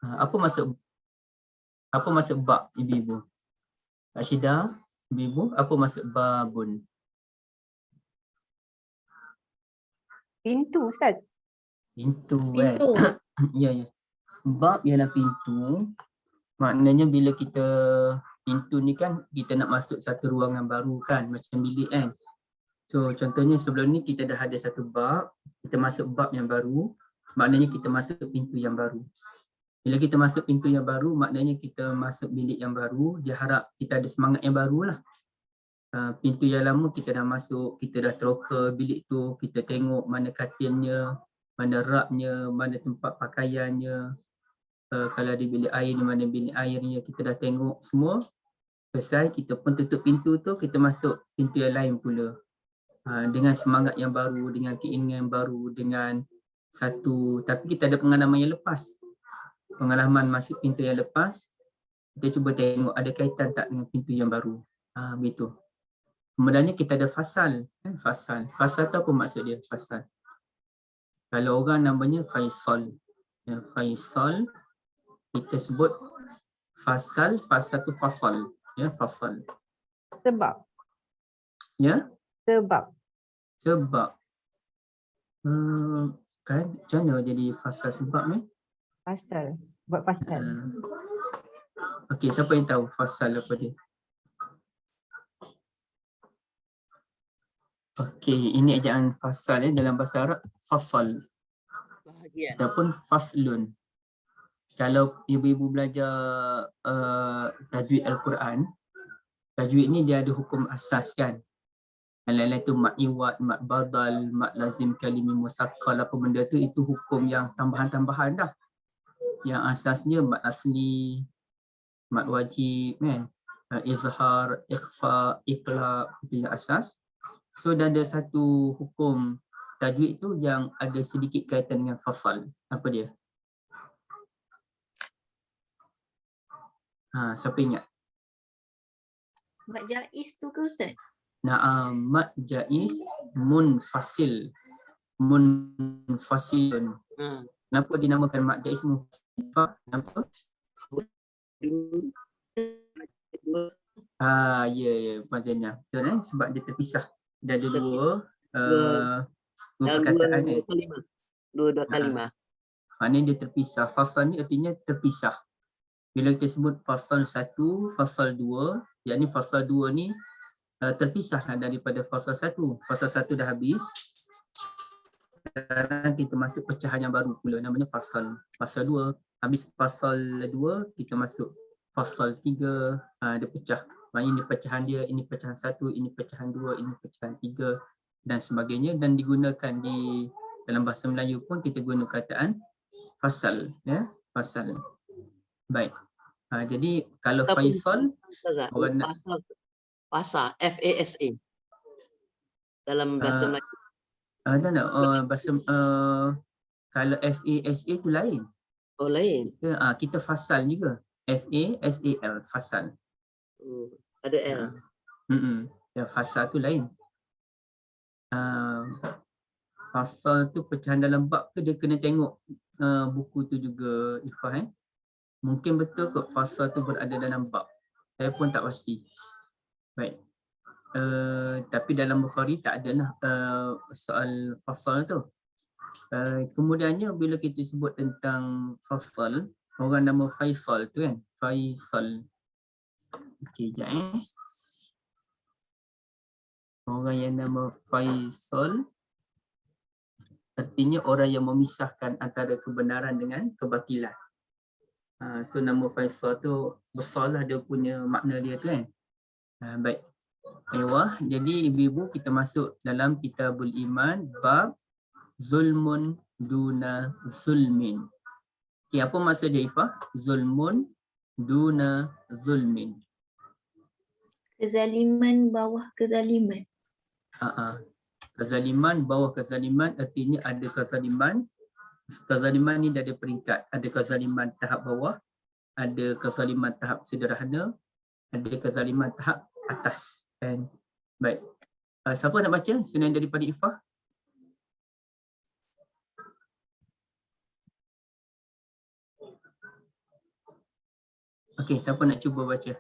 Apa maksud bab, ibu-ibu? Rashidah, ibu-ibu, apa maksud babun? Pintu, Ustaz. Pintu kan? Ya. Bab ialah pintu. Maknanya bila pintu ni kan kita nak masuk satu ruangan baru kan, macam bilik kan. So contohnya sebelum ni kita dah ada satu bab, kita masuk bab yang baru, maknanya kita masuk pintu yang baru. Bila kita masuk pintu yang baru, maknanya kita masuk bilik yang baru, dia harap kita ada semangat yang barulah. Pintu yang lama kita dah masuk, kita dah teroka bilik tu, kita tengok mana katilnya, mana raknya, mana tempat pakaiannya, kalau ada bilik air di mana bilik airnya, kita dah tengok semua. Selesai, kita pun tutup pintu tu, kita masuk pintu yang lain pula. Dengan semangat yang baru, dengan keinginan yang baru, dengan tapi kita ada pengalaman yang lepas. Pengalaman masuk pintu yang lepas, kita cuba tengok ada kaitan tak dengan pintu yang baru. Begitu. Kemudiannya kita ada fasal. Fasal tu apa maksud dia? Fasal. Kalau orang namanya Faisal. Faisal, kita sebut fasal tu fasal. Fasal. Sebab. Ya? Sebab. Kan macam mana jadi fasal sebab ni? Pasal. Buat pasal. Okey, siapa yang tahu fasal apa dia? Okey, ini ejaan fasal dalam bahasa Arab, fasal. Bahagian. Ataupun faslun. Kalau ibu-ibu belajar tajwid Al-Quran, tajwid ni dia ada hukum asas kan. Lain-lain tu mat iwad, mat badal, mat lazim kalimi musaqqal, apa benda tu, itu hukum yang tambahan-tambahan dah. Yang asasnya mat asli, mat wajib kan, izhar, ikhfa, iqlab, itu yang asas. So dah ada satu hukum tajwid tu yang ada sedikit kaitan dengan fasal. Apa dia? Siapa ingat? Mat jaiz tu ke Ustaz? Mat jaiz munfasil. Munfasilun. Kenapa dinamakan mat jaiz munfasil? Kenapa? Ya, macamnya. Betul sebab dia terpisah. Dia ada dua perkataan ni. Dua kalimah. Maknanya dia terpisah. Fasal ni artinya terpisah. Bila kita sebut fasal 1, fasal 2, yakni fasal 2 ni terpisah daripada fasal 1. Fasal 1 dah habis. Sekarang kita masuk pecahan yang baru pula, namanya fasal 2. Habis fasal 2, kita masuk fasal 3, dia pecah. Ini pecahan dia, ini pecahan 1, ini pecahan 2, ini pecahan 3 dan sebagainya, dan digunakan di dalam bahasa Melayu pun kita guna kataan fasal, ya, fasal. Baik. Jadi kalau Faisal orang nak fasa, FASA dalam bahasa Melayu. Bahasa kalau FASA tu lain. Oh, lain. Kita fasal juga. FASAL, fasal. Ada L. Ya, fasal tu lain. Fasal tu pecahan dalam bab ke, dia kena tengok buku tu juga, Ifah. Mungkin betul kot fasal tu berada dalam bab. Saya pun tak pasti. Baik. Tapi dalam Bukhari tak adalah soal fasal tu. Kemudiannya bila kita sebut tentang fasal, orang nama Faisal tu kan, Faisal. Okey, sekejap Orang yang nama Faisal artinya orang yang memisahkan antara kebenaran dengan kebatilan. So nama Faisal tu besarlah dia punya makna dia tu kan. Baik. Jadi ibu-ibu kita masuk dalam Kitabul Iman bab zulmun duna zulmin. Okay, apa maksud dia Ifah? Zulmun duna zulmin. Kezaliman bawah kezaliman. Kezaliman bawah kezaliman artinya ada kezaliman. Kezaliman ni dah ada peringkat. Ada kezaliman tahap bawah, ada kezaliman tahap sederhana, ada kezaliman tahap atas. Baik. Siapa nak baca selain daripada Ifah? Okey, siapa nak cuba baca?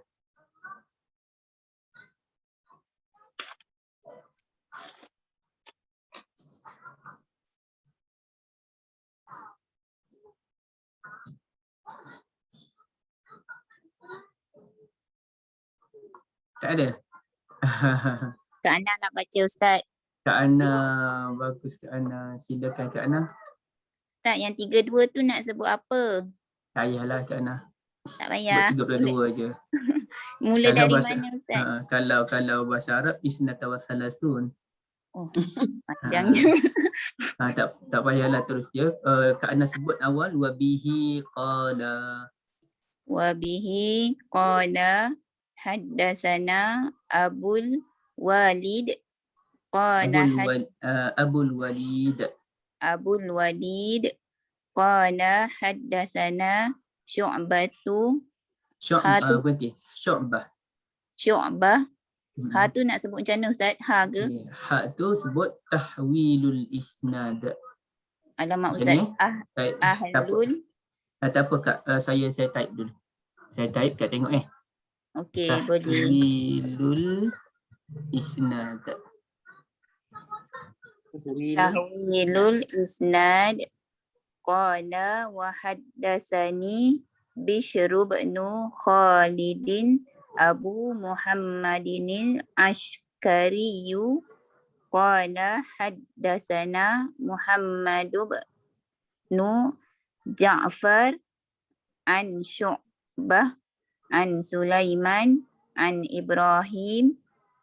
Tak ada? Kak Ana nak baca Ustaz. Kak Ana, bagus Kak Ana. Silakan Kak Ana. Ustaz yang 32 tu nak sebut apa? Tak payahlah Kak Ana. Tak Sebut payah. 32 je. Mula Kalau dari bahasa- mana Ustaz? Kalau bahasa Arab isnata wa salasun. Oh, panjangnya. Tak payahlah terus dia. Kak Ana sebut awal wa bihi qala. Wa bihi qala haddatsana Abul Walid qala Abul Walid. Abul Walid qala haddatsana Syu'batu Berhenti. Syu'bah. Syu'bah. Ha tu nak sebut macam mana Ustaz? Ha ke? Okay. Ha tu sebut tahwilul isnad. Alamak Macam Ustaz. ni? Ahlul. Tak apa Kak, saya type dulu. Saya type Kak tengok Okey, boleh. Tahwilul isnad. Tahwilul isnad qala wa haddatsani Bishr bin Khalidin Abu Muhammadin Ashkari qala haddatsana Muhammad bin Ja'far an Syu'bah an Sulaiman an Ibrahim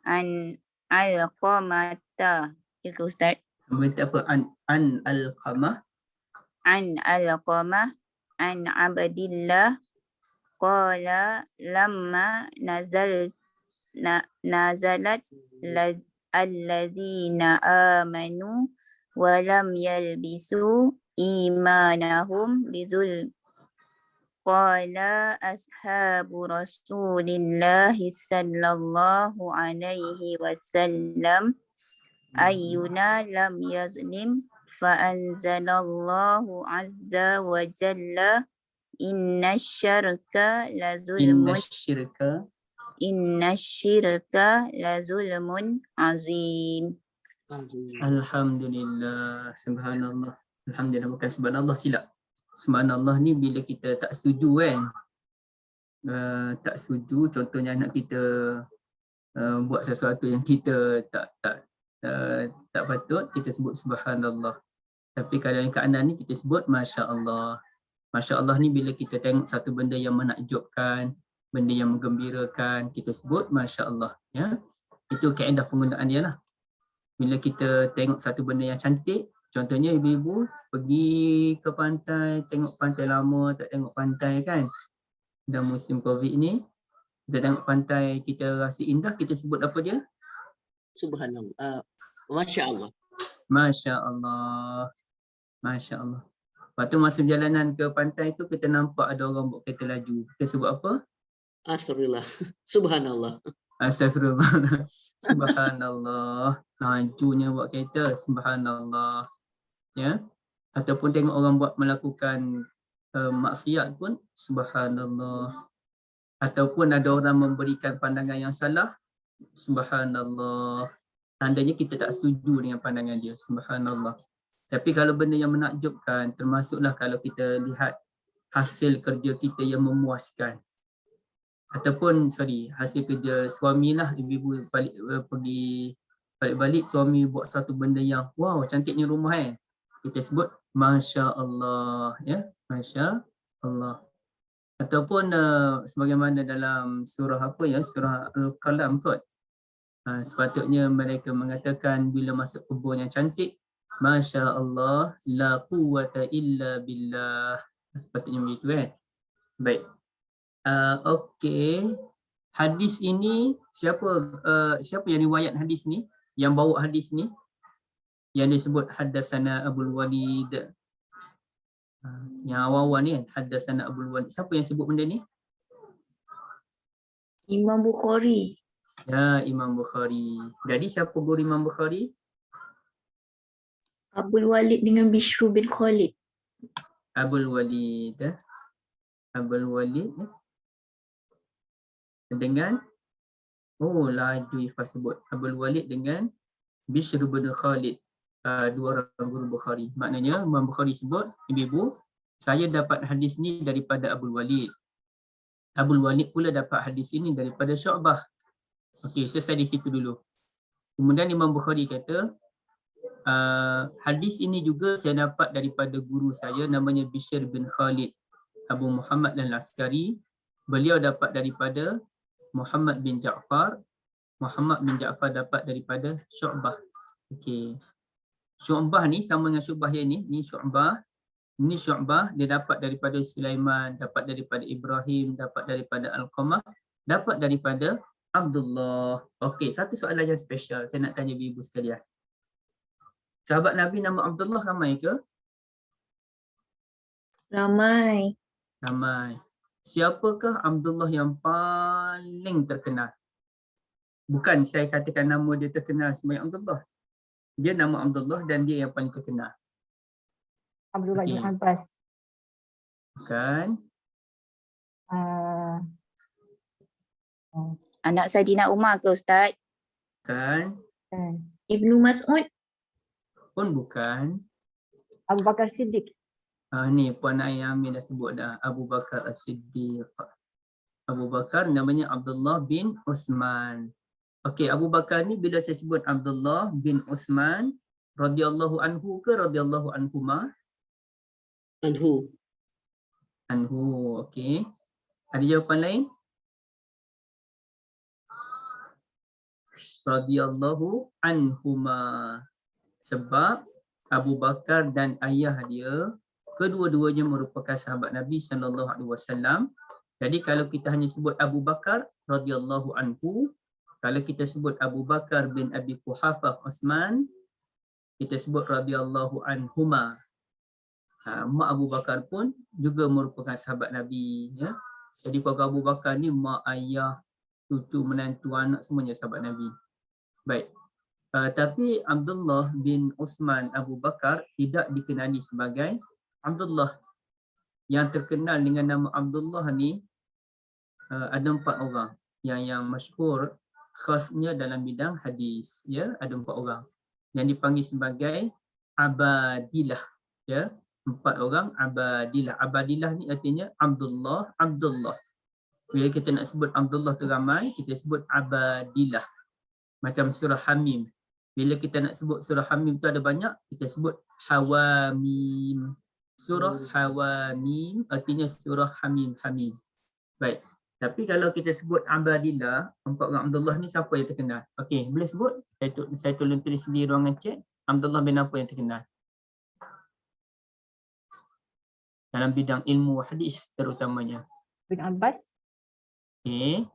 an Alqamata. Ya ke Ustaz? Berita apa? An al-qamah. An Alqamah an Abdillah qala lamma nazalat allazina amanu wa lam yalbisu imanahum bizulm qala ashabu rasulillahi sallallahu alaihi wasallam ayyuna lam yazlim fa'anzalallahu azza wa jalla inna syirka la zulmun azim. Alhamdulillah. Subhanallah. Alhamdulillah, bukan subhanallah, silap. Subhanallah ni bila kita tak setuju kan. Tak setuju, contohnya anak kita buat sesuatu yang kita tak patut, kita sebut subhanallah. Tapi kalau yang Kak Ana ni kita sebut Masya Allah. Masya Allah ni bila kita tengok satu benda yang menakjubkan, benda yang menggembirakan, kita sebut Masya Allah. Ya? Itu kaedah penggunaan dia lah. Bila kita tengok satu benda yang cantik, contohnya ibu-ibu pergi ke pantai, tengok pantai lama, tak tengok pantai kan. Dan musim COVID ni, kita tengok pantai, kita rasa indah, kita sebut apa dia? Subhanallah. Masya Allah. Masya Allah. Masya Allah. Lepas tu masa perjalanan ke pantai tu kita nampak ada orang buat kereta laju. Kita sebut apa? Astagfirullah. Subhanallah. Astagfirullah. Subhanallah. Lajunya buat kereta. Subhanallah. Ya. Ataupun tengok orang buat melakukan maksiat pun subhanallah. Ataupun ada orang memberikan pandangan yang salah, subhanallah. Tandanya kita tak setuju dengan pandangan dia, subhanallah. Tapi kalau benda yang menakjubkan, termasuklah kalau kita lihat hasil kerja kita yang memuaskan. Ataupun hasil kerja suami lah, ibu-ibu pergi balik-balik, suami buat satu benda yang wow, cantiknya rumah kan. Kita sebut Masya Allah, ya, Masya Allah. Ataupun sebagaimana dalam surah apa ya, surah Al-Qalam kot. Sepatutnya mereka mengatakan bila masuk kebun yang cantik, Masya Allah, la quwwata illa billah. Sepatutnya begitu kan. Baik. Okey. Hadis ini siapa yang riwayat hadis ni? Yang bawa hadis ni? Yang disebut haddatsana Abul Walid. Yang awal-awal ni kan, haddatsana Abul Walid. Siapa yang sebut benda ni? Imam Bukhari. Ya, Imam Bukhari. Jadi siapa guru Imam Bukhari? Abul Walid dengan Bishr bin Khalid. Abul Walid. Abul Walid. dengan laju Ifah sebut Abul Walid dengan Bishr bin Khalid, dua orang guru Bukhari. Maknanya Imam Bukhari sebut, ibu-ibu, saya dapat hadis ni daripada Abul Walid. Abul Walid pula dapat hadis ini daripada Syu'bah. Okey, selesai di situ dulu. Kemudian Imam Bukhari kata, hadis ini juga saya dapat daripada guru saya namanya Bishr bin Khalid Abu Muhammad al-Askari. Beliau dapat daripada Muhammad bin Ja'far. Muhammad bin Ja'far dapat daripada Syu'bah. Okey. Syu'bah ni sama dengan Syu'bah yang ni Syu'bah. Ini Syu'bah dia dapat daripada Sulaiman, dapat daripada Ibrahim, dapat daripada Al-Qamah, dapat daripada Abdullah. Okey, satu soalan yang special saya nak tanya ibu sekalian. Sahabat Nabi nama Abdullah ramai ke? Ramai. Ramai. Siapakah Abdullah yang paling terkenal? Bukan saya katakan nama dia terkenal sebagai Abdullah. Dia nama Abdullah dan dia yang paling terkenal. Abdullah bin Okey. Abbas. Bukan. Anak Saidina Umar ke Ustaz? Bukan. Ibnu Mas'ud. Pun bukan. Abu Bakar Siddiq. Ni Puan Amin dah sebut dah. Abu Bakar As-Siddiq. Abu Bakar namanya Abdullah bin Uthman. Okey, Abu Bakar ni bila saya sebut Abdullah bin Uthman radhiyallahu anhu ke radhiyallahu anhuma? Anhu. Anhu, okey. Ada jawapan lain? Radhiyallahu anhuma. Sebab Abu Bakar dan ayah dia kedua-duanya merupakan sahabat Nabi sallallahu alaihi wasallam. Jadi kalau kita hanya sebut Abu Bakar radhiyallahu anhu, kalau kita sebut Abu Bakar bin Abi Quhafah Uthman, kita sebut radhiyallahu anhuma. Mak Abu Bakar pun juga merupakan sahabat Nabi, ya. Jadi keluarga Abu Bakar ni mak, ayah, cucu, menantu, anak semuanya sahabat Nabi. Baik. Tapi Abdullah bin Uthman Abu Bakar tidak dikenali sebagai Abdullah. Yang terkenal dengan nama Abdullah ni ada 4 orang yang masyhur khasnya dalam bidang hadis, ya. Ada 4 orang yang dipanggil sebagai Abadilah, ya. 4 orang Abadilah. Abadilah ni artinya Abdullah. Bila kita nak sebut Abdullah tu ramai, kita sebut Abadilah. Macam surah Hamim. Bila kita nak sebut surah Hamim tu ada banyak, kita sebut Hawamim. Surah Hawamim artinya surah Hamim. Baik. Tapi kalau kita sebut Abadilah, 4 orang Abdullah ni siapa yang terkenal? Okey, boleh sebut? Saya tolong tulis di ruangan chat. Abdullah bin apa yang terkenal? Dalam bidang ilmu hadis terutamanya. Bin Abbas. Okey.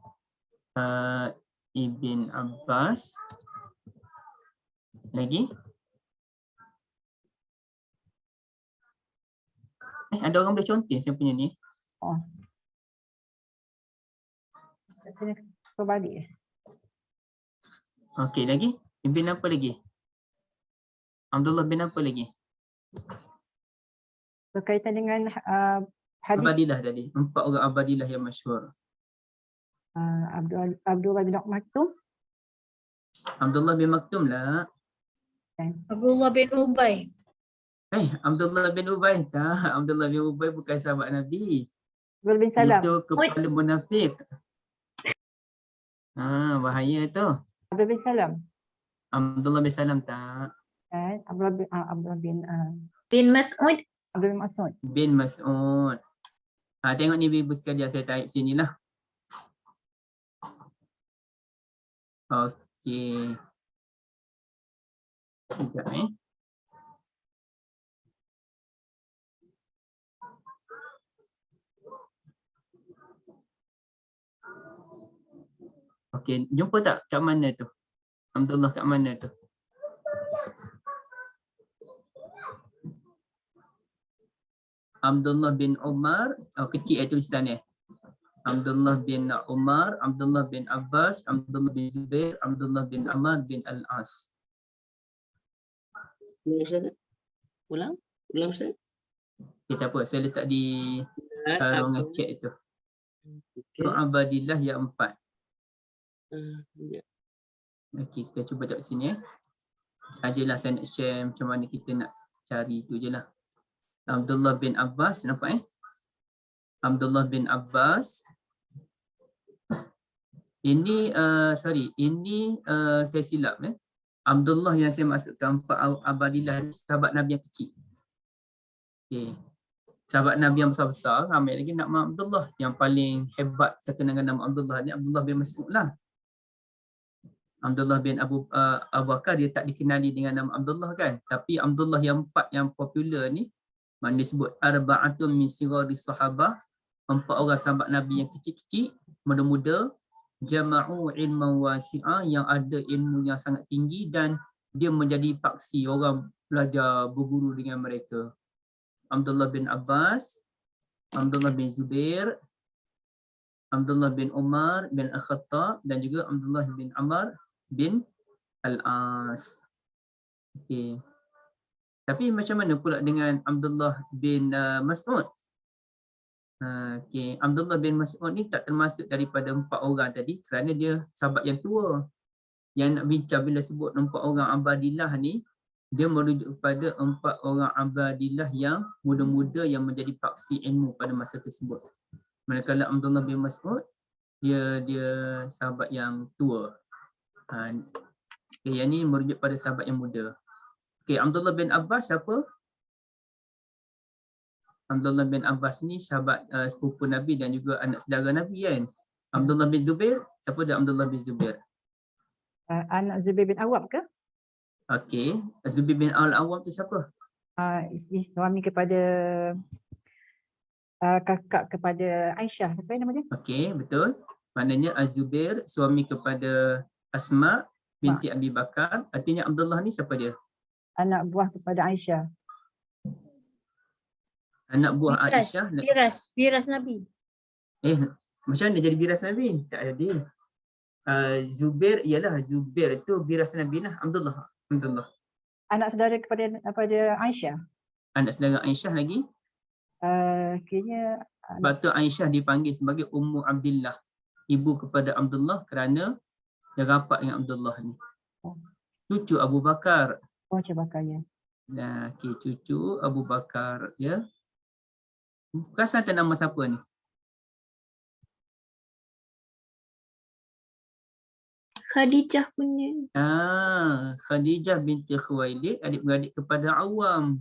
Ibn Abbas. Lagi? Ada orang boleh contoh saya punya ni? Kena berbalik. Okey, lagi? Ibn apa lagi? Abdullah bin apa lagi? Berkaitan dengan hadis Abadilah tadi. 4 orang Abadilah yang masyhur. Abdullah bin Maktum. Abdullah bin Maktum lah. Abdullah bin Ubay. Abdullah bin Ubay tak. Abdullah bin Ubay bukan sahabat Nabi. Abdullah bin Salam. Itu kepala munafik. Bahaya tu. Abdullah bin Salam. Abdullah bin Salam tak. Abdullah Bin Mas'ud. bin Mas'ud. Bin Mas'ud. Tengok ni ibu sekalian, saya type sini lah. Okey. Sekejap Okey, jumpa tak kat mana tu? Abdullah kat mana tu? Abdullah bin Umar, kecil tulisan ni. Abdullah bin Umar, Abdullah bin Abbas, Abdullah bin Zubair, Abdullah bin Amr bin Al-As. Ulang Ustaz. Kita apa? Saya letak di ruangan chat tu. So Abadillah yang 4. Ya. Okey, kita cuba tengok sini. Sajalah saya nak share macam mana kita nak cari tu je lah. Abdullah bin Abbas, nampak Abdullah bin Abbas. Ini ini saya silap Abdullah yang saya maksudkan Pak Abadillah, sahabat Nabi yang kecil. Okey. Sahabat Nabi yang besar-besar, ramai lagi nama Abdullah. Yang paling hebat terkenal dengan nama Abdullah ni Abdullah bin Mas'ud lah. Abdullah bin Abu Bakar dia tak dikenali dengan nama Abdullah kan. Tapi Abdullah yang 4 yang popular ni, mana disebut arba'atun min sigaris sahabah, 4 orang sahabat Nabi yang kecil-kecil, muda-muda, jama'u ilman wasi'ah, yang ada ilmu yang sangat tinggi dan dia menjadi paksi orang belajar berguru dengan mereka. Abdullah bin Abbas, Abdullah bin Zubair, Abdullah bin Umar bin Al-Khattab dan juga Abdullah bin Amr bin Al-As. Okey. Tapi macam mana pula dengan Abdullah bin Mas'ud? Okey, Abdullah bin Mas'ud ni tak termasuk daripada 4 orang tadi kerana dia sahabat yang tua. Yang nak bincang bila sebut 4 orang Abadillah ni, dia merujuk kepada 4 orang Abadillah yang muda-muda yang menjadi paksi ilmu pada masa tersebut. Manakala Abdullah bin Mas'ud, dia sahabat yang tua. Okay, yang ni merujuk pada sahabat yang muda. Okay, Abdullah bin Abbas siapa? Abdullah bin Abbas ni sahabat sepupu Nabi dan juga anak saudara Nabi kan. Abdullah bin Zubair, siapa dia Abdullah bin Zubair? Anak Zubair bin Awam ke? Okey, Zubair bin Al-Awwam tu siapa? Suami kepada kakak kepada Aisyah, apa nama dia? Okey, betul. Maknanya Az-Zubair suami kepada Asma binti Abi Bakar. Artinya Abdullah ni siapa dia? Anak buah kepada Aisyah. Anak buah Aisyah. Biras Nabi. Macam mana jadi biras Nabi? Tak ada. Zubair ialah Zubair tu biras Nabi lah. Abdullah. Anak saudara kepada Aisyah. Anak saudara Aisyah lagi. Kayaknya Sebab tu Aisyah dipanggil sebagai Ummu Abdillah, ibu kepada Abdullah kerana dia rapat dengan Abdullah ni. Cucu Abu Bakar. Cucu Bakar ya. Nah, okay, cucu Abu Bakar ya. Perasan tak nama siapa ni? Khadijah punya. Khadijah binti Khuwailid, adik-beradik kepada Awam.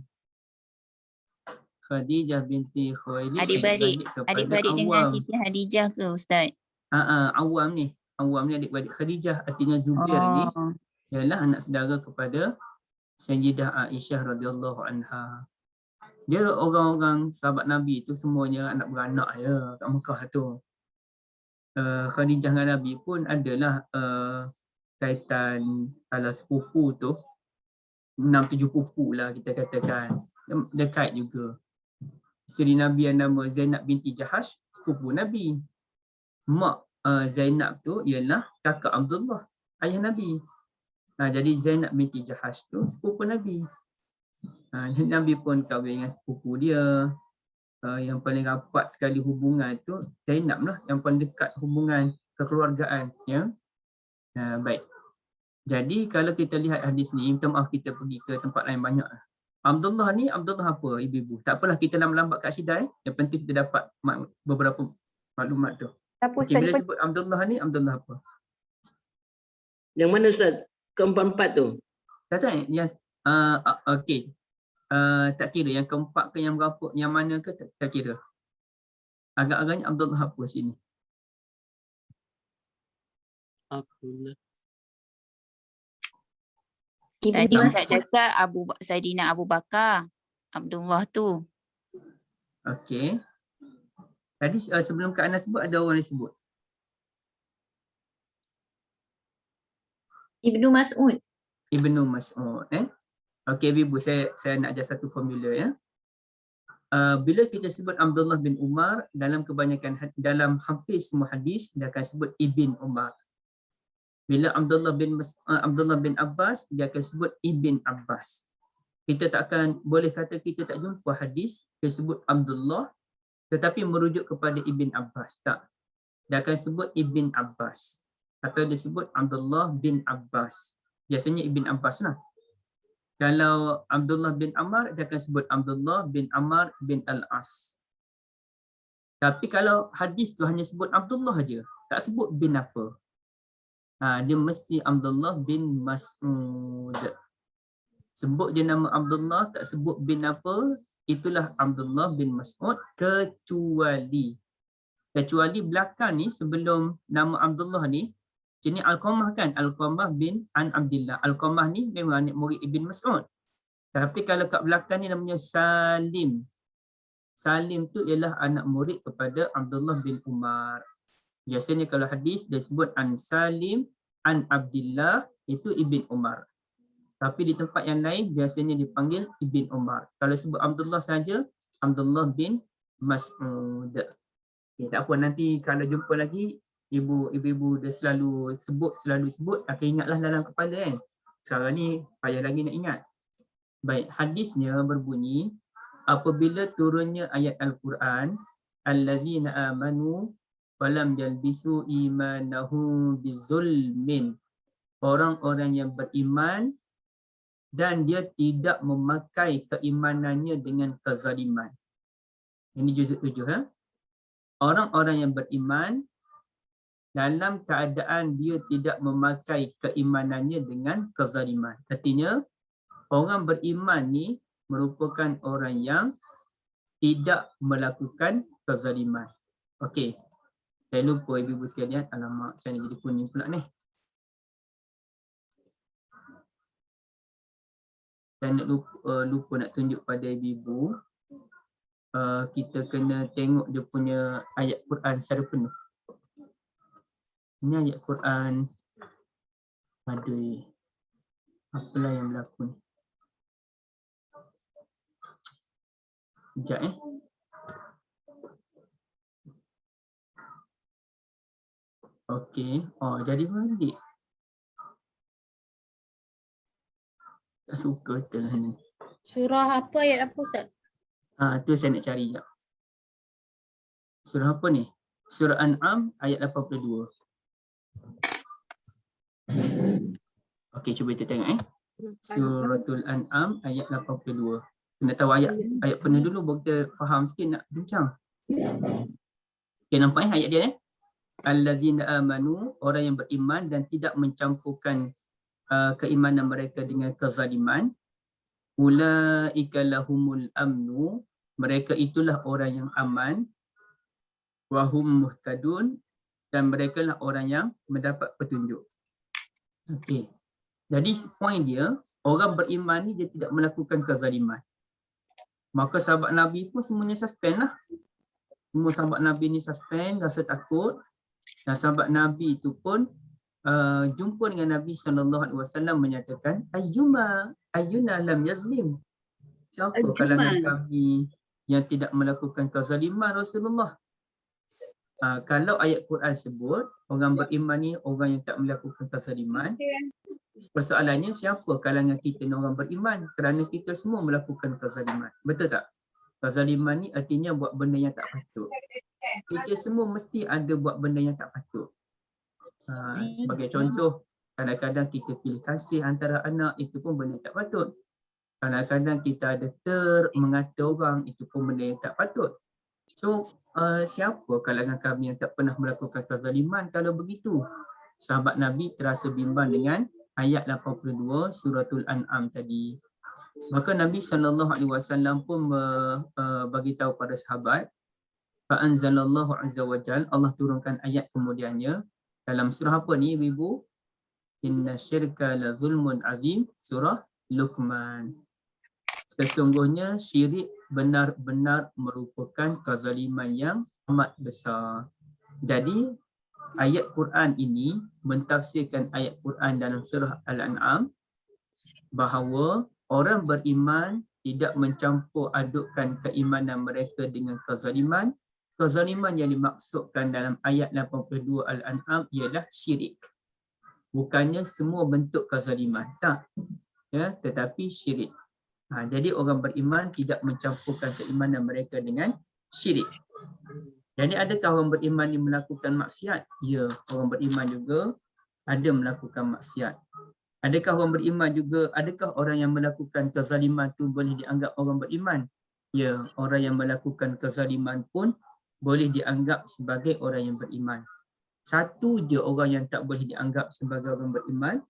Khadijah binti Khuwailid, Adik-beradik dengan Siti Khadijah ke Ustaz? Awam ni adik-beradik Khadijah. Artinya Zubair ni ialah anak saudara kepada Sayyidah Aisyah radhiyallahu anha. Dia orang-orang sahabat Nabi tu semuanya anak beranak ya kat Mekah tu. Khadijah dengan Nabi pun adalah kaitan ala sepupu tu, 6-7 pupu lah kita katakan. Dekat juga. Isteri Nabi yang nama Zainab binti Jahash, sepupu Nabi. Mak Zainab tu ialah kakak Abdullah, ayah Nabi. Jadi Zainab binti Jahash tu sepupu Nabi. Nabi pun kahwin dengan sepupu dia. Yang paling rapat sekali hubungan tu Zainab lah, yang paling dekat hubungan kekeluargaan ya. Baik. Jadi kalau kita lihat hadis ni, minta maaf kita pergi ke tempat lain banyak. Abdullah ni Abdullah apa ibu-ibu? Tak apalah kita lambat kat Syidah Yang penting kita dapat beberapa maklumat tu. Okay, bila sebut Abdullah ni Abdullah apa? Yang mana Ustaz? Keempat-empat tu? Tak tahu yang okey. Tak kira yang keempat ke yang berapa, yang mana ke tak kira. Agak-agaknya Abdullah apa sini? Abdullah. Tadi Ustaz cakap Saidina Abu Bakar, Abdullah tu. Okey. Tadi sebelum Kak Ana sebut ada orang yang sebut. Ibnu Mas'ud. Ibnu Mas'ud Okey ibu, saya nak ajar satu formula ya. Bila kita sebut Abdullah bin Umar, dalam kebanyakan dalam hampir semua hadis dia akan sebut Ibn Umar. Bila Abdullah bin Abbas, dia akan sebut Ibn Abbas. Kita tak akan boleh kata kita tak jumpa hadis dia sebut Abdullah tetapi merujuk kepada Ibn Abbas. Tak. Dia akan sebut Ibn Abbas. atau disebut Abdullah bin Abbas. Biasanya Ibn Abbas lah. Kalau Abdullah bin Ammar, dia akan sebut Abdullah bin Ammar bin Al-As. Tapi kalau hadis tu hanya sebut Abdullah aja, tak sebut bin apa. Dia mesti Abdullah bin Mas'ud. Sebut dia nama Abdullah, tak sebut bin apa, itulah Abdullah bin Mas'ud, kecuali belakang ni sebelum nama Abdullah ni, ini Alqamah kan, Alqamah bin An Abdillah. Alqamah ni memang anak murid Ibn Mas'ud. Tapi kalau kat belakang ni namanya Salim. Salim tu ialah anak murid kepada Abdullah bin Umar. Biasanya kalau hadis dia sebut An Salim, An Abdillah, itu Ibn Umar. Tapi di tempat yang lain biasanya dipanggil Ibn Umar. Kalau sebut Abdullah saja, Abdullah bin Mas'ud. Okay, tak apa, nanti kalau jumpa lagi, ibu-ibu dia selalu sebut, akan ingatlah dalam kepala kan. Sekarang ni payah lagi nak ingat. Baik, hadisnya berbunyi, apabila turunnya ayat Al-Quran, allazina amanu walam yalbisu imanahum bizulmin, orang-orang yang beriman dan dia tidak memakai keimanannya dengan kezaliman. Ini juzuk 7. Orang-orang yang beriman dalam keadaan dia tidak memakai keimanannya dengan kezaliman. Artinya, orang beriman ni merupakan orang yang tidak melakukan kezaliman. Okey. Saya lupa ibu-ibu sekalian. Alamak, saya jadi kuning pula ni. Saya nak lupa nak tunjuk pada ibu-ibu. Kita kena tengok dia punya ayat Quran secara penuh. Ini ayat Quran. Aduh. Apalah yang berlaku ni. Sekejap Okey. Jadi balik. Tak suka tu lah ni. Surah apa, ayat apa Ustaz? Tu saya nak cari sekejap. Surah apa ni? Surah An'am ayat 82. Okey, cuba kita tengok Suratul An'am ayat 82. Kena tahu ayat penuh dulu baru kita faham sikit nak bincang. Okay, nampak ayat dia Alladzina amanu, orang yang beriman dan tidak mencampurkan keimanan mereka dengan kezaliman. Ulaika lahumul amnu, mereka itulah orang yang aman. Wahum muhtadun, dan mereka lah orang yang mendapat petunjuk. Okey. Jadi poin dia, orang beriman ni dia tidak melakukan kezaliman. Maka sahabat Nabi pun semuanya suspend lah. Semua sahabat Nabi ni suspend, rasa takut. Dan sahabat Nabi itu pun jumpa dengan Nabi SAW menyatakan, Ayyuna lam yazlim. Siapa kalangan kami yang tidak melakukan kezaliman Rasulullah? Kalau ayat Quran sebut, orang beriman ni orang yang tak melakukan kezaliman. Persoalannya siapa kalangan kita ni orang beriman? Kerana kita semua melakukan kezaliman. Betul tak? Kezaliman ni artinya buat benda yang tak patut. Kita semua mesti ada buat benda yang tak patut. Sebagai contoh, kadang-kadang kita pilih kasih antara anak, itu pun benda yang tak patut. Kadang-kadang kita ada mengata orang, itu pun benda yang tak patut. So, siapa kalangan kami yang tak pernah melakukan kezaliman kalau begitu? Sahabat Nabi terasa bimbang dengan ayat 82 suratul An'am tadi. Maka Nabi SAW pun bagi tahu pada sahabat, fa'anzalallahu azza wa jal, Allah turunkan ayat kemudiannya dalam surah apa ni ibu? Inna syirka la zulmun azim, surah Luqman. Sesungguhnya syirik benar-benar merupakan kezaliman yang amat besar. Jadi ayat Quran ini mentafsirkan ayat Quran dalam surah Al-An'am bahawa orang beriman tidak mencampur adukkan keimanan mereka dengan kezaliman. Kezaliman yang dimaksudkan dalam ayat 82 Al-An'am ialah syirik. Bukannya semua bentuk kezaliman, tak. Ya, tetapi syirik. Jadi orang beriman tidak mencampurkan keimanan mereka dengan syirik. Jadi adakah orang beriman ini melakukan maksiat? Ya, orang beriman juga ada melakukan maksiat. Adakah orang beriman juga, adakah orang yang melakukan kezaliman tu boleh dianggap orang beriman? Ya, orang yang melakukan kezaliman pun boleh dianggap sebagai orang yang beriman. Satu je orang yang tak boleh dianggap sebagai orang beriman,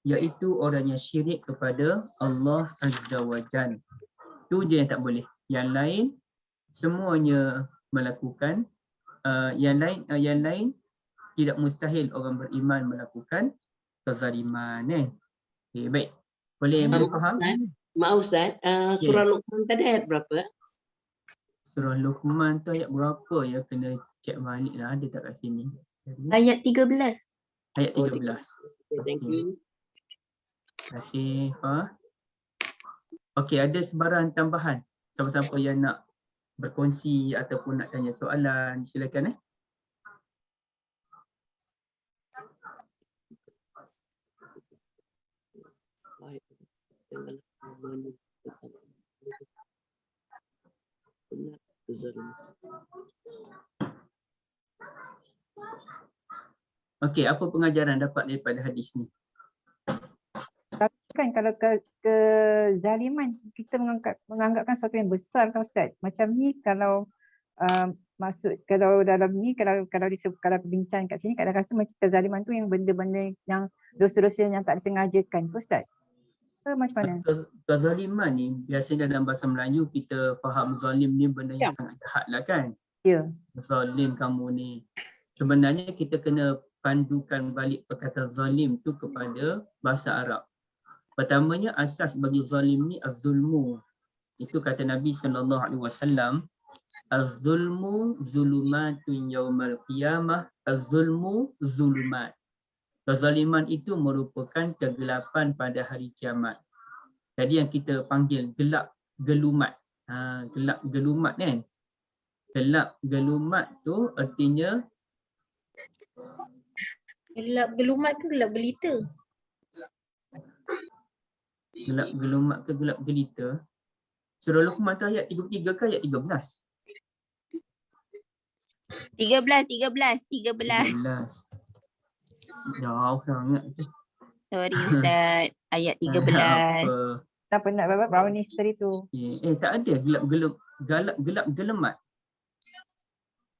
iaitu orang yang syirik kepada Allah Azza wa Jalla. Itu je yang tak boleh. Yang lain semuanya melakukan, yang lain tidak mustahil orang beriman melakukan kezaliman. Okay, baik. Boleh faham? Maaf Ustaz, surah Luqman tadi ayat berapa? Surah Luqman tu ayat berapa ya? Kena cek balik lah, ada tak kat sini? Ayat 13. Ayat 13. Okay, thank you. Terima kasih. Okey, ada sebarang tambahan? Siapa-siapa yang nak berkongsi ataupun nak tanya soalan, silakan. Okey, apa pengajaran dapat daripada hadis ni? Kan kalau kezaliman kita menganggapkan sesuatu yang besar kan Ustaz. Macam ni kalau maksud kalau dalam ni kalau bincang kat sini kadang rasa macam kezaliman tu yang benda-benda yang dosa-dosa yang tak disengajakan tu Ustaz. Macam mana? Kezaliman ni biasanya dalam bahasa Melayu kita faham zalim ni benda yang sangat jahat lah kan. Ya. Zalim kamu ni. Sebenarnya kita kena pandukan balik perkataan zalim tu kepada bahasa Arab. Pertamanya asas bagi zalim ni az-zulmu. Itu kata Nabi SAW, az-zulmu zulumatun yaumal qiyamah, az-zulmu zulumat. Kezaliman itu merupakan kegelapan pada hari kiamat. Jadi yang kita panggil gelap gelumat. Gelap gelumat kan? Gelap gelumat tu artinya Gelap gelumat ke gelap gelita? gelap gelumat ke gelap gelita. Surah Luqman tu ayat 33 ke ayat 13? 13. Jauh sangat tu. Sorry Ustaz. Ayat 13. Apa? Tak pernah bapak brownies tadi tu. Tak ada gelap gelemat.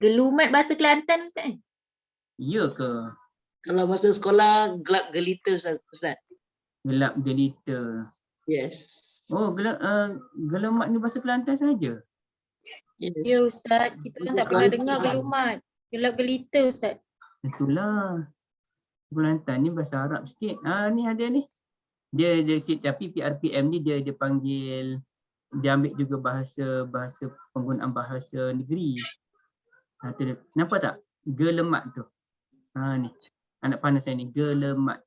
Gelumat bahasa Kelantan Ustaz. Ya ke? Kalau bahasa sekolah gelap gelita Ustaz. Gelap gelita. Yes. Oh, gelemat ni bahasa Kelantan saja. Yes. Ya Ustaz, kita kan tak pernah dengar gelumat. Gelap gelita Ustaz. Itulah. Kelantan ni bahasa Arab sikit. Ni ada ni. Dia tapi PRPM ni dia panggil, dia ambil juga bahasa penggunaan bahasa negeri. Nampak tak? Gelemat tu. Ni. Anak panas saya ni, gelemat.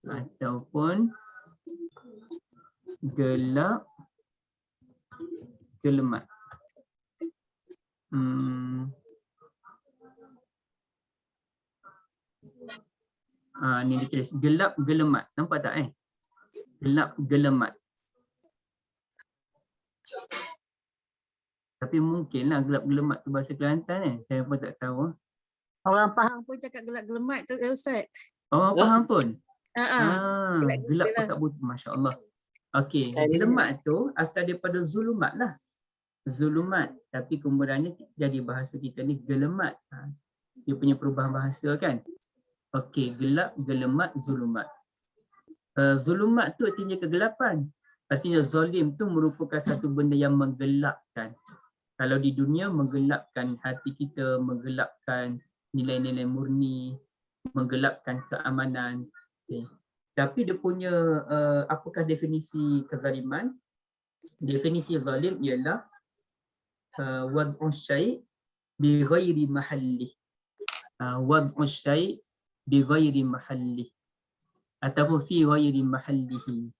Ataupun gelap gelemat. Ni ditulis gelap gelemat. Nampak tak Gelap gelemat. Tapi mungkinlah gelap gelemat tu bahasa Kelantan Saya pun tak tahu. Orang faham pun cakap gelap gelemat tu Ustaz. Orang faham pun? Gelap Gelap pun tak butuh. Masya Allah. Okey, gelemat tu asal daripada zulumat lah. Zulumat. Tapi kemudiannya jadi bahasa kita ni gelemat. Dia punya perubahan bahasa kan. Okey, gelap, gelemat, zulumat. Zulumat tu artinya kegelapan. Artinya zalim tu merupakan satu benda yang menggelapkan. Kalau di dunia menggelapkan hati kita, menggelapkan nilai-nilai murni, menggelapkan keamanan. Okay. Tapi dia punya apakah definisi kezaliman? Definisi zalim ialah wad'u syai' bi ghairi mahallih. Wad'u syai' bi ghairi mahallih. Ataupun fi ghairi mahallihi.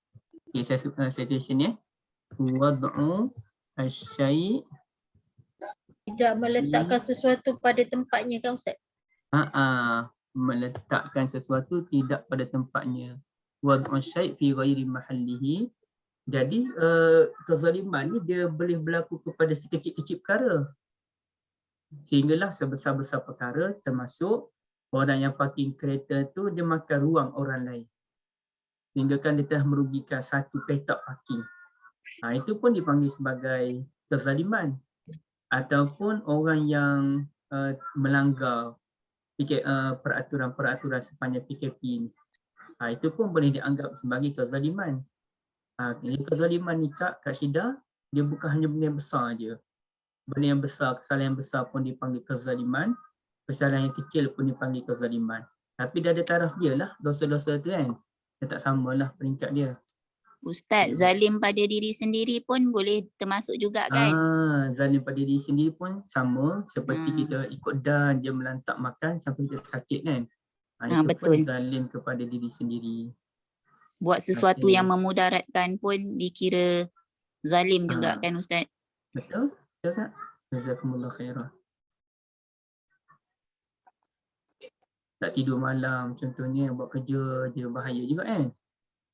Okay, saya tulis sini Wad'u syai' Tidak meletakkan sesuatu pada tempatnya kan Ustaz? Meletakkan sesuatu tidak pada tempatnya. Wad'u syai' fi ghairi mahallihi. Jadi kezaliman ni dia boleh berlaku kepada sekecil-kecil perkara. Sehinggalah sebesar-besar perkara termasuk orang yang parking kereta tu dia makan ruang orang lain. Sehingga kan dia telah merugikan satu petak parking. Itu pun dipanggil sebagai kezaliman. Ataupun orang yang melanggar peraturan-peraturan sepanjang PKP ni. Itu pun boleh dianggap sebagai kezaliman. Jadi kezaliman ni Kak Syida, dia bukan hanya benda yang besar je. Benda yang besar, kesalahan yang besar pun dipanggil kezaliman. Kesalahan yang kecil pun dipanggil kezaliman. Tapi dia ada taraf dia lah, dosa-dosa tu kan. Dia tak samalah peringkat dia. Ustaz, zalim pada diri sendiri pun boleh termasuk juga kan? Zalim pada diri sendiri pun sama. Seperti kita ikut dan dia melantak makan sampai kita sakit kan. Itu betul. pun zalim kepada diri sendiri. Buat sesuatu yang memudaratkan pun dikira zalim juga kan Ustaz? Betul? Betul tak? Jazakumullah khairan. Tak tidur malam contohnya, buat kerja je bahaya juga kan.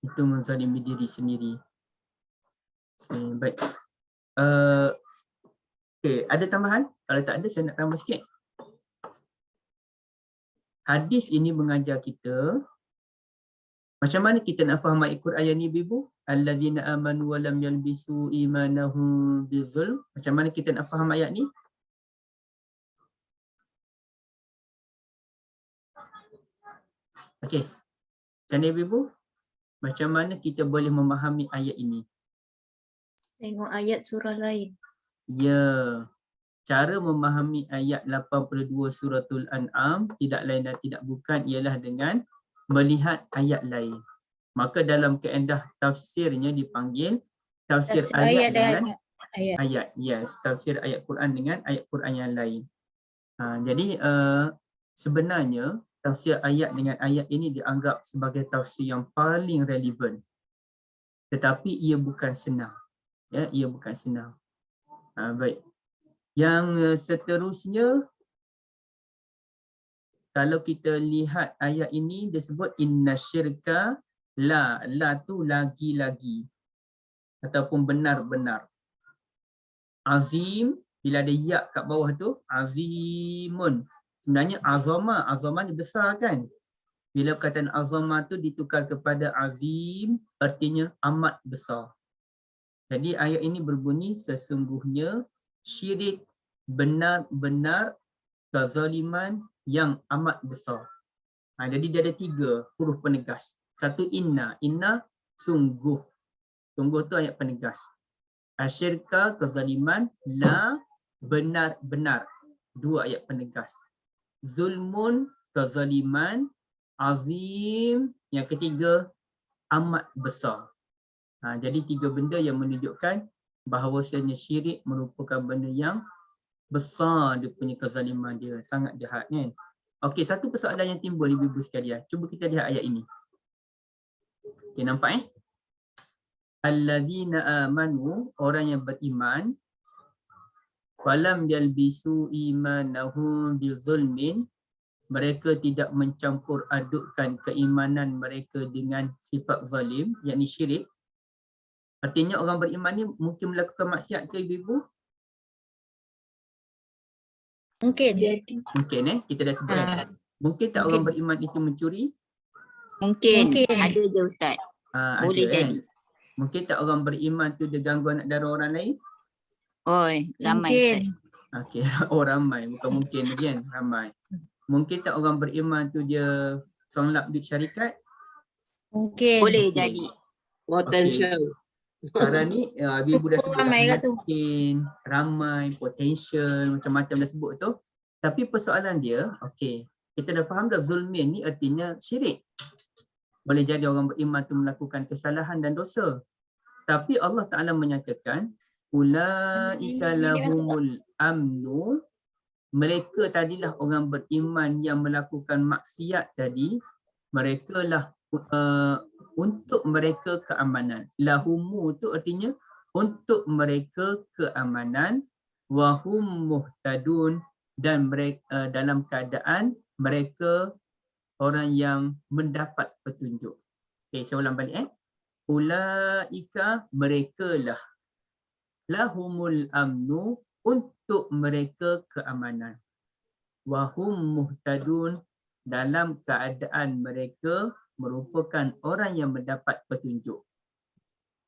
Itu menzalimi diri sendiri. Okay, baik. Ada tambahan? Kalau tak ada saya nak tambah sikit. Hadis ini mengajar kita macam mana kita nak faham ayat Quran ni Ibu? Alladzina amanu wa lam yalbisu imanahum bizulm. Macam mana kita nak faham ayat ni? Okey. Macam mana Ibu? Macam mana kita boleh memahami ayat ini? Tengok ayat surah lain. Ya. Cara memahami ayat 82 suratul An'am tidak lain dan tidak bukan ialah dengan melihat ayat lain. Maka dalam kaedah tafsirnya dipanggil tafsir ayat dengan ayat. Yes, tafsir ayat Quran dengan ayat Quran yang lain. Jadi sebenarnya tafsir ayat dengan ayat ini dianggap sebagai tafsir yang paling relevan. Tetapi ia bukan senang. Ya, ia bukan senang. Baik. Yang seterusnya, kalau kita lihat ayat ini disebut inna syirka la tu lagi-lagi ataupun benar-benar. Azim, bila ada ya kat bawah tu, azimun. Sebenarnya azamah ni besar kan. Bila perkataan azamah tu ditukar kepada azim, artinya amat besar. Jadi ayat ini berbunyi sesungguhnya syirik benar-benar kezaliman yang amat besar. Jadi dia ada 3 huruf penegas. Satu inna. Inna sungguh. Sungguh tu ayat penegas. Asyirka kezaliman. La benar-benar. 2 ayat penegas. Zulmun kezaliman. Azim. Yang ketiga amat besar. Jadi 3 benda yang menunjukkan bahawasanya syirik merupakan benda yang besar, dia punya kezaliman dia, sangat jahat kan. Okey, satu persoalan yang timbul ibu-ibu sekalian. Cuba kita lihat ayat ini. Okey, nampak Alladzina amanu, orang yang beriman, walam yalbisu imanahum bizulmin, mereka tidak mencampur adukkan keimanan mereka dengan sifat zalim, yakni syirik. Artinya orang beriman ni mungkin melakukan maksiat ke ibu-ibu? Mungkin. Mungkin kita dah sebut Mungkin tak orang beriman itu mencuri? Mungkin. Ada je Ustaz. Boleh ada, jadi. Mungkin tak orang beriman tu dia ganggu anak dara orang lain? Oi, ramai Mungkin. Ustaz. Okey, ramai. Bukan mungkin lagi kan, ramai. Mungkin tak orang beriman tu dia songlap duit syarikat? Mungkin. Boleh Mungkin. jadi. Potential. Sekarang ni ibu dah sebut Ramai kat tu. mungkin, ramai, potential, macam-macam dah sebut tu. Tapi persoalan dia, okey, kita dah faham dah zulmin ni artinya syirik. Boleh jadi orang beriman tu melakukan kesalahan dan dosa. Tapi Allah Ta'ala menyatakan ulaika lahumul amnu, mereka tadilah orang beriman yang melakukan maksiat tadi, mereka lah untuk mereka keamanan. Lahumu tu artinya untuk mereka keamanan, wahum muhtadun, dan mereka dalam keadaan mereka orang yang mendapat petunjuk. Okey, saya ulang balik Ulaika, merekalah, lahumul amnu, untuk mereka keamanan, wahum muhtadun, dalam keadaan mereka merupakan orang yang mendapat petunjuk.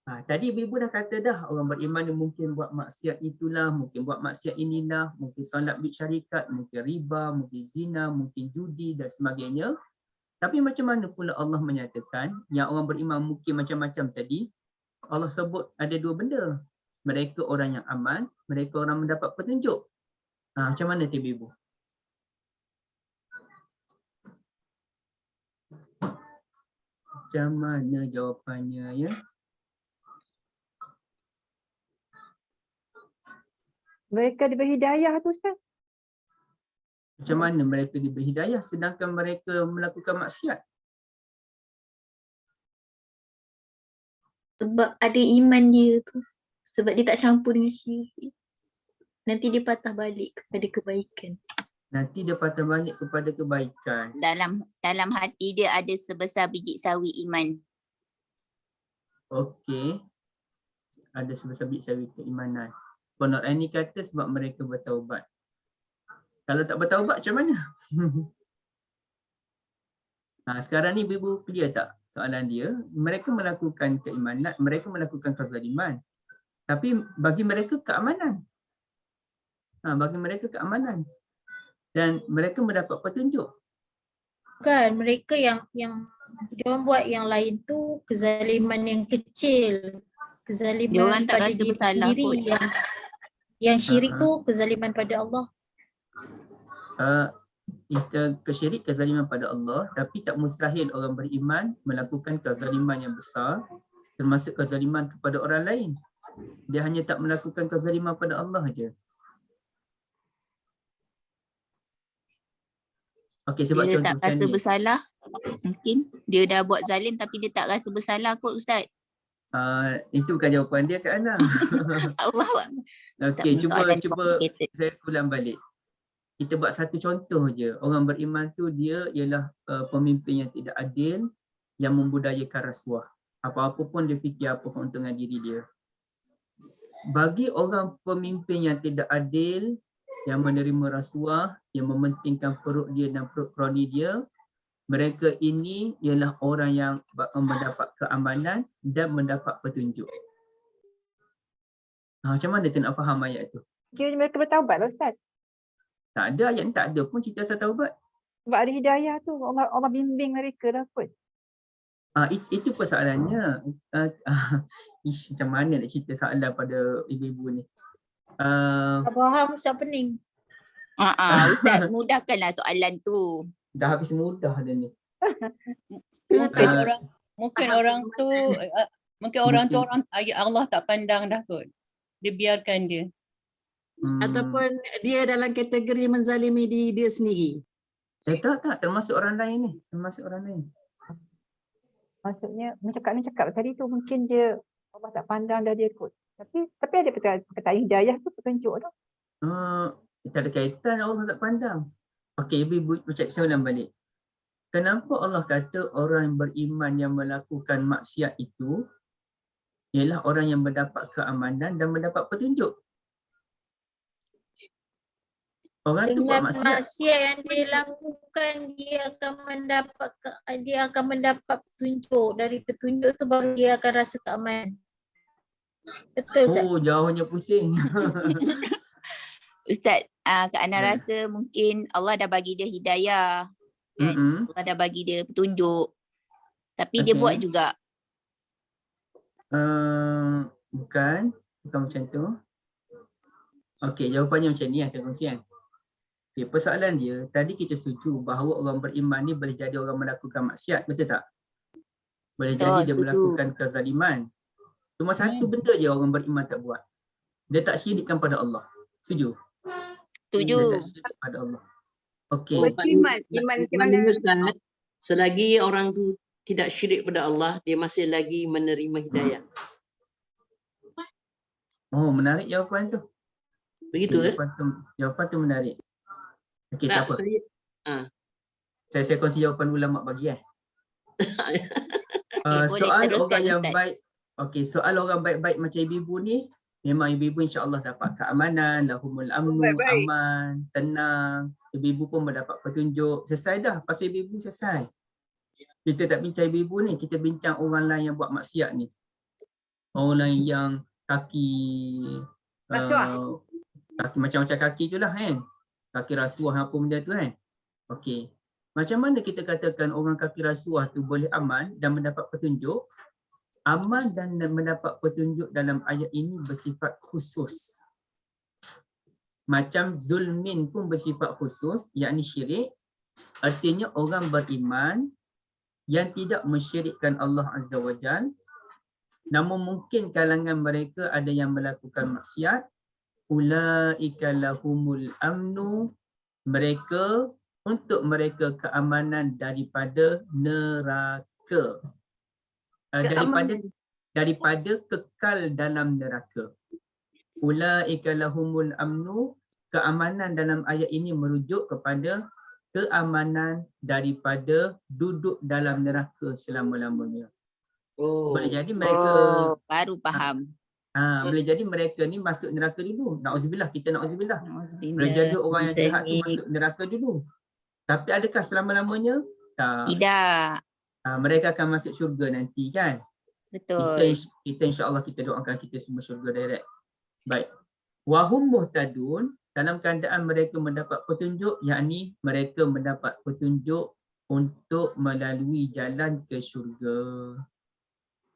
Tadi ibu dah kata dah, orang beriman ni mungkin buat maksiat itulah, mungkin buat maksiat inilah, mungkin solat bersyarikat, mungkin riba, mungkin zina, mungkin judi dan sebagainya. Tapi macam mana pula Allah menyatakan yang orang beriman mungkin macam-macam tadi, Allah sebut ada dua benda. Mereka orang yang aman, mereka orang mendapat petunjuk. Macam mana ibu? Macam mana jawapannya ya? Mereka diberi hidayah tu Ustaz. Macam mana mereka diberi hidayah sedangkan mereka melakukan maksiat? Sebab ada iman dia tu. Sebab dia tak campur dengan syirik. Nanti dia patah balik kepada kebaikan. Nanti dia patah balik kepada kebaikan. Dalam hati dia ada sebesar biji sawi iman. Okey. Ada sebesar biji sawi keimanan. Pondok Aini kata sebab mereka bertaubat. Kalau tak bertaubat macam mana? Sekarang ni ibu clear tak soalan dia? Mereka melakukan keimanan, mereka melakukan kezaliman. Tapi bagi mereka keamanan. Bagi mereka keamanan. Dan mereka mendapat petunjuk. Kan mereka yang dia orang buat yang lain tu kezaliman yang kecil. Kezaliman Diorang tak pada rasa diri bersalah sendiri. pun. Yang syirik tu kezaliman pada Allah. Kita kesyirik kezaliman pada Allah, tapi tak mustahil orang beriman melakukan kezaliman yang besar, termasuk kezaliman kepada orang lain. Dia hanya tak melakukan kezaliman pada Allah saja. Okey, sebab Dia contoh tak macam rasa ni. bersalah. Mungkin dia dah buat zalim tapi dia tak rasa bersalah kot Ustaz. Itu bukan jawapan dia Kak Ana. Allah. Okey, cuba complicated. saya ulang balik. Kita buat satu contoh je. Orang beriman tu dia ialah pemimpin yang tidak adil, yang membudayakan rasuah. Apa-apa pun dia fikir apa keuntungan diri dia. Bagi orang pemimpin yang tidak adil, yang menerima rasuah, yang mementingkan perut dia dan perut kroni dia, mereka ini ialah orang yang mendapat keamanan dan mendapat petunjuk. Macam mana tu nak faham ayat tu? Kira mereka bertaubat lah Ustaz. Tak ada, ayat ni tak ada pun cerita pasal taubat. Sebab ada hidayah tu, Allah bimbing mereka dah kot. Itu persoalannya. Macam mana nak cerita soalan pada ibu-ibu ni? Tak faham Ustaz pening. Ustaz mudahkanlah soalan tu. Dah habis mudah dah ni. Mungkin orang tu ayat Allah tak pandang dah kot. Dia biarkan dia. Ataupun dia dalam kategori menzalimi diri dia sendiri. Tak, termasuk orang lain ni. Termasuk orang lain. Maksudnya cakap tadi tu mungkin dia Allah tak pandang dah dia kot. Tapi ada perkataan hidayah tu petunjuk tu. Tak ada kaitan Allah tak pandang. Okey, ibu cakap soalan balik. Kenapa Allah kata orang yang beriman yang melakukan maksiat itu ialah orang yang mendapat keamanan dan mendapat petunjuk? Orang tu buat Dengan maksiat yang dia lakukan, dia akan mendapat petunjuk. Dari petunjuk tu baru dia akan rasa keamanan. Betul Ustaz? Jauhnya pusing. Ustaz, Kak Ana rasa mungkin Allah dah bagi dia hidayah. Kan? Allah dah bagi dia petunjuk. Tapi dia buat juga. Bukan macam tu. Okey, jawapannya macam ni saya kongsikan. Okay, persoalan dia, tadi kita setuju bahawa orang beriman ni boleh jadi orang melakukan maksiat, betul tak? Boleh jadi dia melakukan kezaliman. Cuma satu benda je orang beriman tak buat. Dia tak syirikkan pada Allah. Setuju? Setuju. Dia tak syirik pada Allah. Okey. Iman Ustaz, selagi orang tu tidak syirik pada Allah, dia masih lagi menerima hidayah. Menarik jawapan tu. Begitu Jawapan tu menarik. Okey, tak apa. Saya kongsi jawapan ulama bagi soal orang yang baik. Okey, soal orang baik-baik macam ibu-ibu ni Memang ibu-ibu insya-Allah dapat keamanan, lahumul amnu, Baik-baik. aman, tenang. Ibu-ibu pun mendapat petunjuk. Selesai dah, pasal ibu-ibu selesai. Kita tak bincang ibu-ibu ni, kita bincang orang lain yang buat maksiat ni. Orang lain yang kaki kaki macam-macam kaki tu lah kan. Kaki rasuah apa benda tu kan. Okey. Macam mana kita katakan orang kaki rasuah tu boleh aman dan mendapat petunjuk? Aman dan mendapat petunjuk dalam ayat ini bersifat khusus. Macam zulmin pun bersifat khusus, yakni syirik. Artinya orang beriman yang tidak mensyirikkan Allah Azza wa Jalla. Namun mungkin kalangan mereka ada yang melakukan maksiat. Ulaika lahumul amnu. Mereka, untuk mereka keamanan daripada neraka. Daripada kekal dalam neraka. Ulaika lahumul amnu. Keamanan dalam ayat ini merujuk kepada keamanan daripada duduk dalam neraka selama-lamanya. Boleh jadi mereka baru faham. boleh jadi mereka ni masuk neraka dulu. Nauzubillah, kita nauzubillah. Boleh jadi orang yang jahat tu masuk neraka dulu. Tapi adakah selama-lamanya? Tak. Tidak. Mereka akan masuk syurga nanti kan? Betul. Kita insya-Allah kita doakan kita semua syurga direct. Baik. Wahum muhtadun, dalam keadaan mereka mendapat petunjuk, yakni mereka mendapat petunjuk untuk melalui jalan ke syurga.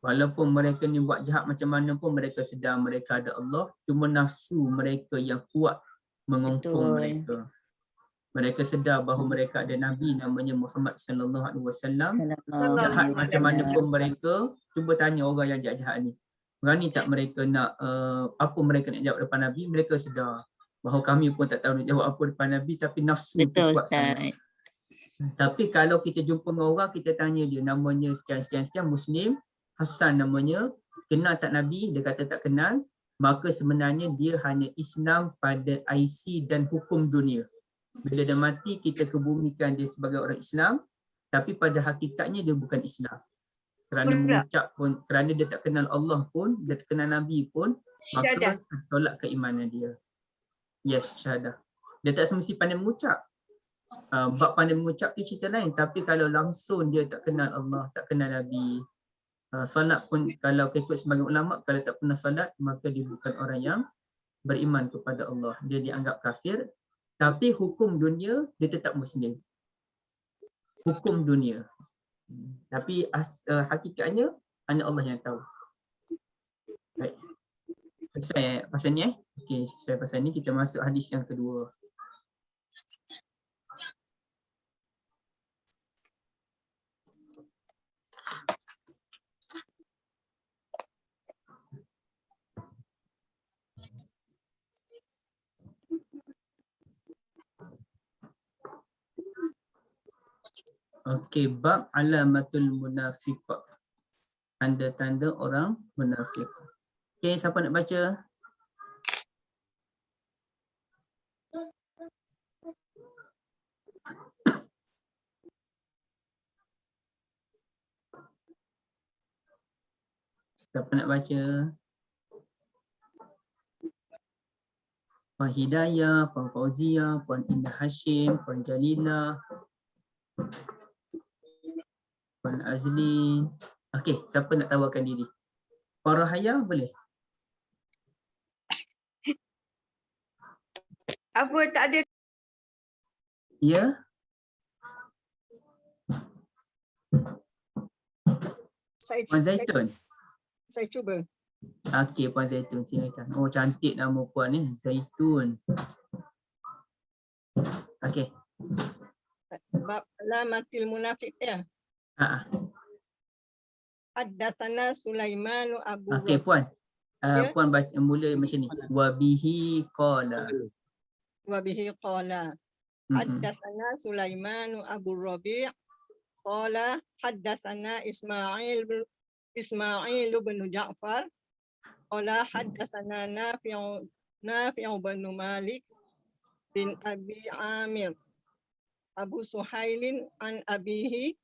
Walaupun mereka ni buat jahat macam mana pun, mereka sedar mereka ada Allah. Cuma nafsu mereka yang kuat mengungkung mereka. Mereka sedar bahawa mereka ada Nabi namanya Muhammad sallallahu alaihi wasallam. Jahat macam mana pun mereka, cuba tanya orang yang jahat-jahat ni. Berani tak mereka nak apa mereka nak jawab depan Nabi? Mereka sedar bahawa kami pun tak tahu nak jawab apa depan Nabi, tapi nafsu tu kuat sangat. Tapi kalau kita jumpa dengan orang, kita tanya dia namanya sekian-sekian Muslim, Hasan namanya, kenal tak Nabi? Dia kata tak kenal, maka sebenarnya dia hanya Islam pada IC dan hukum dunia. Bila dia mati, kita kebumikan dia sebagai orang Islam, tapi pada hakikatnya dia bukan Islam. Kerana mengucap pun, kerana dia tak kenal Allah pun, dia tak kenal Nabi pun, maka tolak keimanan dia. Yes, syahadah. Dia tak semesti pandai mengucap. Bab pandai mengucap tu cerita lain, tapi kalau langsung dia tak kenal Allah, tak kenal Nabi, salat pun kalau ikut sebagai ulama, kalau tak pernah salat, maka dia bukan orang yang beriman kepada Allah. Dia dianggap kafir. Tapi hukum dunia, dia tetap Muslim. Hukum dunia. Tapi hakikatnya, hanya Allah yang tahu. Baik. Selesai pasal ni Okey, selesai pasal ni, kita masuk hadis yang kedua. Okey, bab alamatul munafiq. Tanda-tanda orang munafik. Okey, siapa nak baca? Siapa nak baca? Puan Hidayah, Puan Fauzia, Puan Indah Hashim, Puan Jalila, Puan Azli. Okey, siapa nak tawarkan diri? Puan Rahaya boleh? Apa tak ada? Ya? Puan Zaitun? Saya cuba. Okey, Puan Zaitun, silakan. Oh, cantik nama puan ni, Zaitun. Okey. Bab alamatil munafiq ya. Haddatsana Sulaiman Abu. Okey, puan. Puan baca mula macam ni. Wa bihi qala. Wa bihi qala. Haddatsana Sulaiman Abu Rabi' qala haddatsana Ismail bin Ja'far qala haddatsana Nafi' bin Malik bin Abi Amir Abu Suhailin an abihi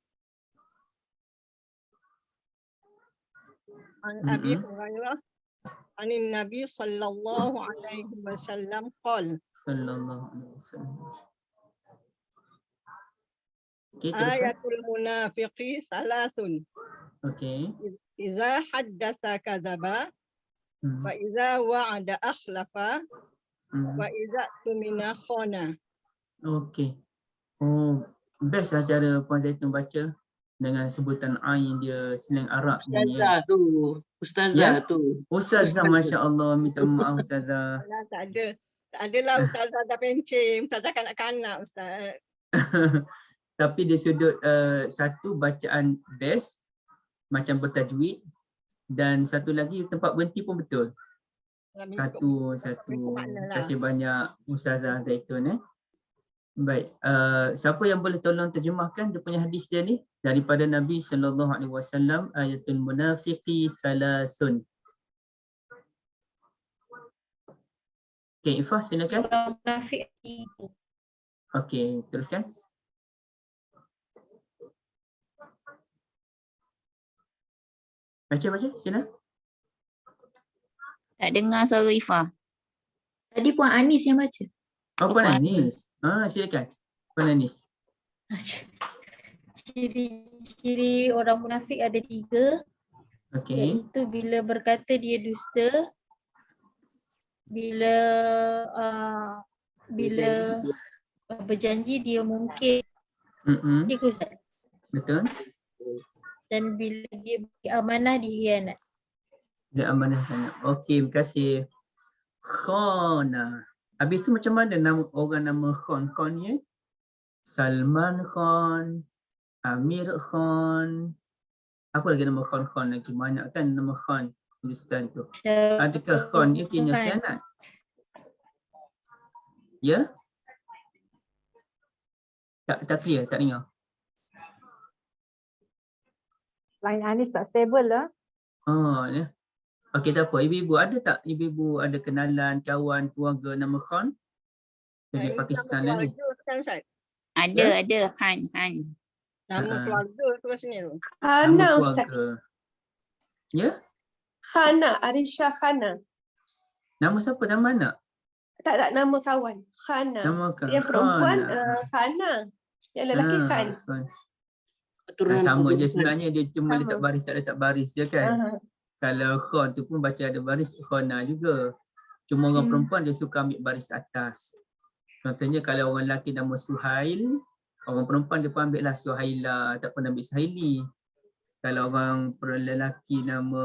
an Abi Hurairah anin Nabi sallallahu alaihi wasallam qala Sallallahu alaihi wasallam. Okey, teruskan. ayatul munafiqi salasun Okey. iza haddasa kadzaba Hmm. wa iza wa'ada akhlafa Hmm. wa iza tumina khana. Okey. Oh, best lah cara Puan Zaitun baca dengan sebutan Ain dia slang Arab ni. Ustazah tu. Ustazah tu. Ustazah, Ustazah. Masya-Allah, minta maaf Ustazah. Alah, tak ada. Tak adalah ustazah dah pencim, ustazah kanak-kanak ustaz. Tapi dia sudut satu bacaan best macam bertajwid dan satu lagi tempat berhenti pun betul. Satu. Terima kasih banyak Ustazah Zaitun. Baik, siapa yang boleh tolong terjemahkan dia punya hadis dia ni daripada Nabi sallallahu alaihi wasallam, ayatul munafiqi salasun. Okey, Ifah silakan. Orang munafik itu. Okey, teruskan. Baca, sila. Tak dengar suara Ifah. Tadi Puan Anis yang baca. Oh, Puan Anis. Silakan. Puan Anis. Ciri-ciri orang munafik ada 3. Okey. Iaitu bila berkata dia dusta, bila berjanji dia mungkin dia Ustaz. Betul. Dan bila dia bagi amanah dia hianat. Dia amanah sangat. Okey, terima kasih. Khana. Habis tu macam mana nama orang nama Khan? Khan ni? Salman Khan, Amir Khan. Apa lagi nama Khan lagi? Banyak kan nama Khan Hindustan tu. Adakah Khan ni artinya khianat? Ya? Tak clear, tak dengar. Line Anis tak stable lah. Oh, ya. Okey, tak apa. Ibu-ibu ada tak? Ibu-ibu ada kenalan, kawan, keluarga nama Khan? Dari Pakistan lah ni. Kan, Ustaz? Ada Han. Nama keluarga tu rasanya tu. Nama keluarga. Ya? Khana, Arisha Khana. Nama siapa? Nama anak? Tak, nama kawan. Khana. Nama Yang perempuan Khana. Yang lelaki Khan. Sama je sebenarnya, dia cuma letak baris je kan. Kalau Khan tu pun baca ada baris Khana juga. Cuma orang perempuan dia suka ambil baris atas. Contohnya kalau orang lelaki nama Suhail, orang perempuan dia pun ambil lah Suhaila, tak pernah ambil Suhaili. Kalau orang lelaki nama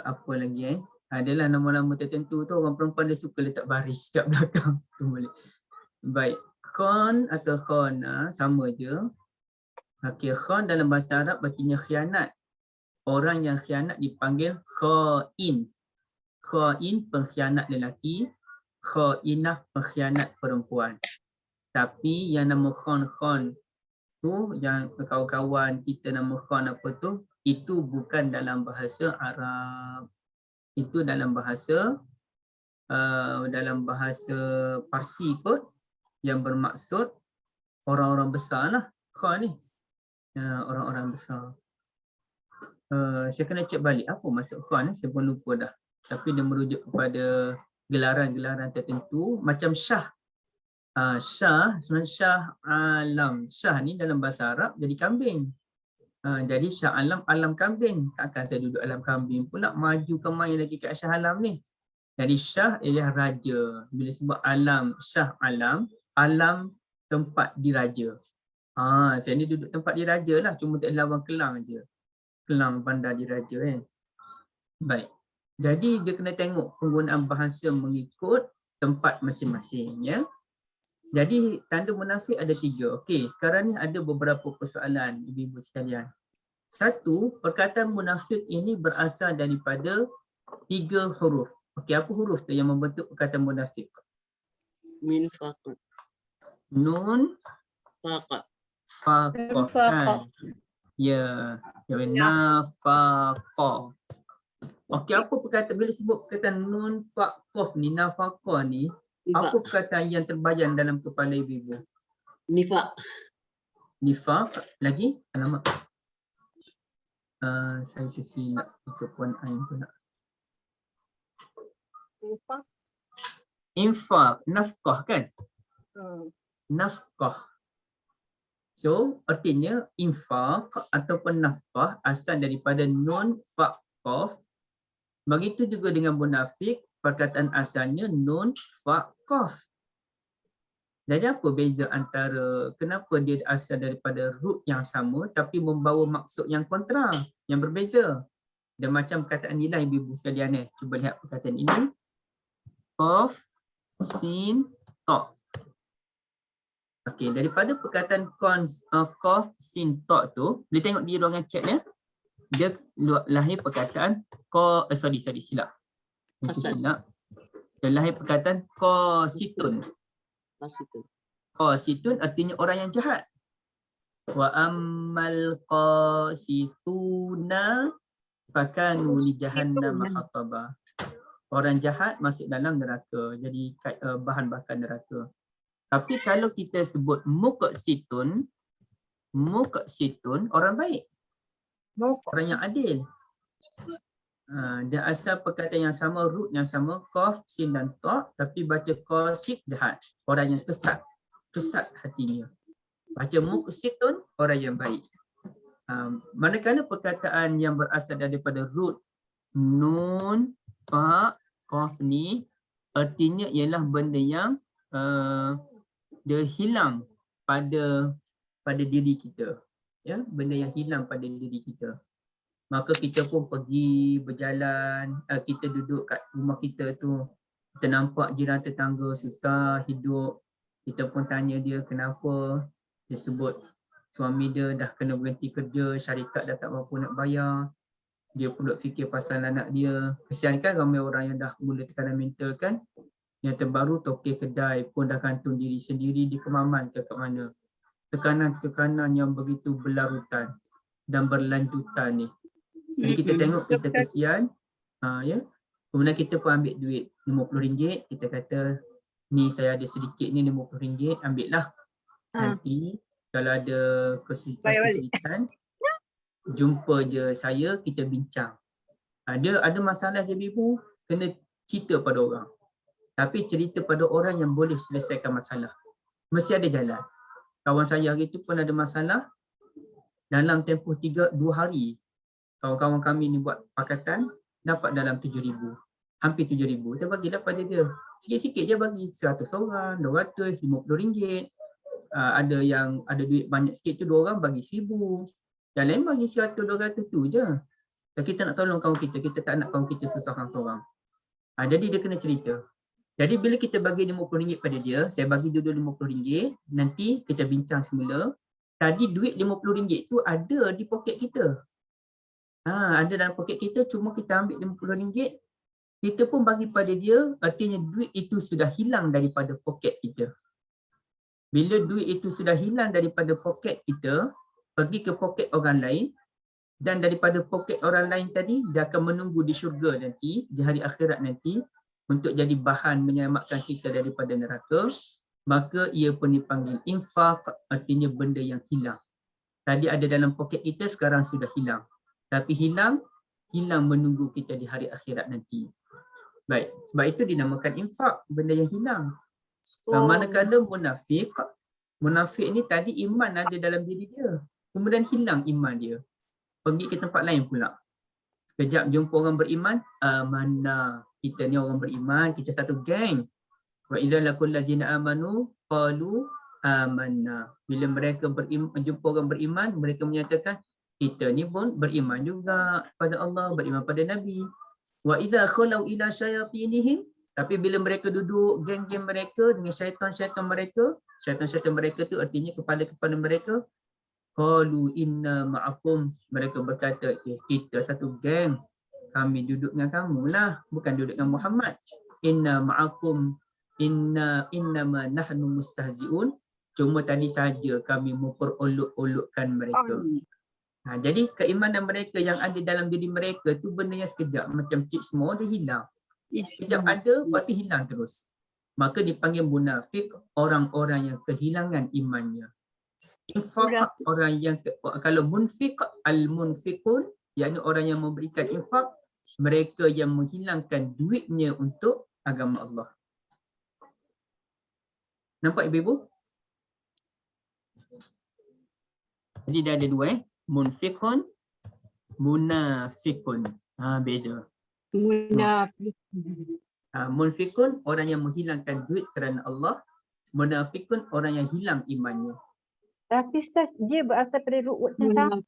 apa lagi adalah nama-nama tertentu tu orang perempuan dia suka letak baris kat belakang. Baik, Khan atau Khana sama je. Okey, Khan dalam bahasa Arab artinya khianat. Orang yang khianat dipanggil khain. Khain pengkhianat lelaki, khainah pengkhianat perempuan. Tapi yang nama Khan tu yang kawan-kawan kita nama Khan apa tu, itu bukan dalam bahasa Arab. Itu dalam bahasa Parsi kot, yang bermaksud orang-orang besar lah Khan ni. Orang-orang besar. Saya kena cek balik apa maksud Khan ni, saya pun lupa dah. Tapi dia merujuk kepada gelaran-gelaran tertentu macam Syah. Syah, sebenarnya Syah Alam. Syah ni dalam bahasa Arab jadi kambing. Jadi Syah Alam kambing. Takkan saya duduk alam kambing pula maju ke main lagi kat Syah Alam ni. Jadi Syah ialah raja. Bila sebut Alam, Syah Alam tempat diraja. Saya ni duduk tempat diraja lah, cuma tak lawan Kelang je. Kelang bandar diraja Baik. Jadi dia kena tengok penggunaan bahasa mengikut tempat masing-masing ya. Jadi tanda munafik ada 3. Okey, sekarang ni ada beberapa persoalan ibu-ibu sekalian. Satu, perkataan munafik ini berasal daripada 3 huruf. Okey, apa huruf tu yang membentuk perkataan munafik? Min faqat. Nun, Faqat. faqah. Ya, nafaqah. Okey, apa perkataan bila sebut perkataan nun faqaf ni, nafaqah ni, apa perkataan yang terbayang dalam kepala ibu-ibu? Nifaq. Nifaq, lagi? Alamak. Saya tersilap itu Puan Ain pula. Infak. Infak, nafkah kan? Nafkah. So, artinya infak ataupun nafkah asal daripada nun, fa, qaf. Begitu juga dengan munafik, perkataan asalnya nun, fa, qaf. Jadi apa beza antara kenapa dia asal daripada root yang sama tapi membawa maksud yang kontra, yang berbeza. Dan macam perkataan ni lah ibu-ibu sekalian. Cuba lihat perkataan ini. Qaf, sin, ta. Okey, daripada perkataan qaf, sin, ta tu, boleh tengok di ruangan chat dia. Dia lahir perkataan silap. Itu silap. Dia lahir perkataan qasitun. Qasitun artinya orang yang jahat. Wa ammal qasituna fakanu li jahannam hataba. Orang jahat masuk dalam neraka, jadi bahan bakar neraka. Tapi kalau kita sebut muqsitun orang baik. Orang yang adil. Dia asal perkataan yang sama, root yang sama, qaf, sin dan ta, tapi baca qasit jahat. Orang yang kesat hatinya. Baca muqsitun orang yang baik. Manakala perkataan yang berasal daripada root nun, fa, qaf ni artinya ialah benda yang dia hilang pada diri kita. Ya, benda yang hilang pada diri kita. Maka kita pun pergi berjalan, kita duduk kat rumah kita tu, kita nampak jiran tetangga susah hidup, kita pun tanya dia kenapa, dia sebut suami dia dah kena berhenti kerja, syarikat dah tak berapa nak bayar, dia pun duk fikir pasal anak dia. Kesian kan ramai orang yang dah mula tekanan mental kan. Yang terbaru tokeh kedai pun dah gantung diri sendiri di Kemaman ke kat mana. Tekanan-tekanan yang begitu berlarutan dan berlanjutan ni. Jadi kita tengok kita kesian, ya. Kemudian kita pun ambil duit RM50, kita kata ni saya ada sedikit ni RM50, ambil lah. Nanti kalau ada kesulitan jumpa je saya, kita bincang. Ada masalah je ibu, kena cerita pada orang. Tapi cerita pada orang yang boleh selesaikan masalah. Mesti ada jalan. Kawan saya hari tu pun ada masalah, dalam tempoh 2 hari. Kawan-kawan kami ni buat pakatan, dapat dalam 7,000. Hampir 7,000. Kita bagilah pada dia. Sikit-sikit je bagi. 100 orang, 200, RM50. Ada yang ada duit banyak sikit tu, 2 orang bagi 1,000. Yang lain bagi 100, 200 tu je. Dan kita nak tolong kawan kita tak nak kawan kita susahkan seorang. Jadi dia kena cerita. Jadi bila kita bagi RM50 pada dia, saya bagi dulu RM50, nanti kita bincang semula. Tadi duit RM50 tu ada di poket kita. Ada dalam poket kita, cuma kita ambil RM50, kita pun bagi pada dia, artinya duit itu sudah hilang daripada poket kita. Bila duit itu sudah hilang daripada poket kita, pergi ke poket orang lain, dan daripada poket orang lain tadi, dia akan menunggu di syurga nanti, di hari akhirat nanti, untuk jadi bahan menyelamatkan kita daripada neraka, maka ia pun dipanggil infak, artinya benda yang hilang. Tadi ada dalam poket kita, sekarang sudah hilang. Tapi hilang menunggu kita di hari akhirat nanti. Baik, sebab itu dinamakan infak, benda yang hilang. Manakala munafik ni tadi iman ada dalam diri dia, kemudian hilang iman dia, pergi ke tempat lain pula. Sekejap jumpa orang beriman, amanah. Kita ni orang beriman, kita satu geng. Wa idza laqul ladzina amanu qalu amanna. Bila mereka jumpa orang beriman, mereka menyatakan kita ni pun beriman juga pada Allah, beriman pada Nabi. Wa idza khalau ila syayatinihim, tapi bila mereka duduk geng-geng mereka dengan syaitan-syaitan mereka tu artinya kepala-kepala mereka, qalu inna ma'akum, mereka berkata kita satu geng, kami duduk dengan kamu lah, bukan duduk dengan Muhammad. Inna ma'akum innama nahnu mustahzi'un, cuma tadi saja kami memperolok-olokkan mereka. Jadi keimanan mereka yang ada dalam diri mereka tu benda yang sekejap, macam cik semua dia hilang. Sekejap ada, lepas tu hilang terus. Maka dipanggil munafik, orang-orang yang kehilangan imannya. Infak, orang yang kalau munfik, al-munfikun, yakni orang yang memberikan infak, mereka yang menghilangkan duitnya untuk agama Allah. Nampak ibu-ibu? Jadi dah ada dua munfiqun, munafiqun. Beza. Munfiqun orang yang menghilangkan duit kerana Allah, munafiqun orang yang hilang imannya. Tapi Ustaz, dia berasal dari root yang sama.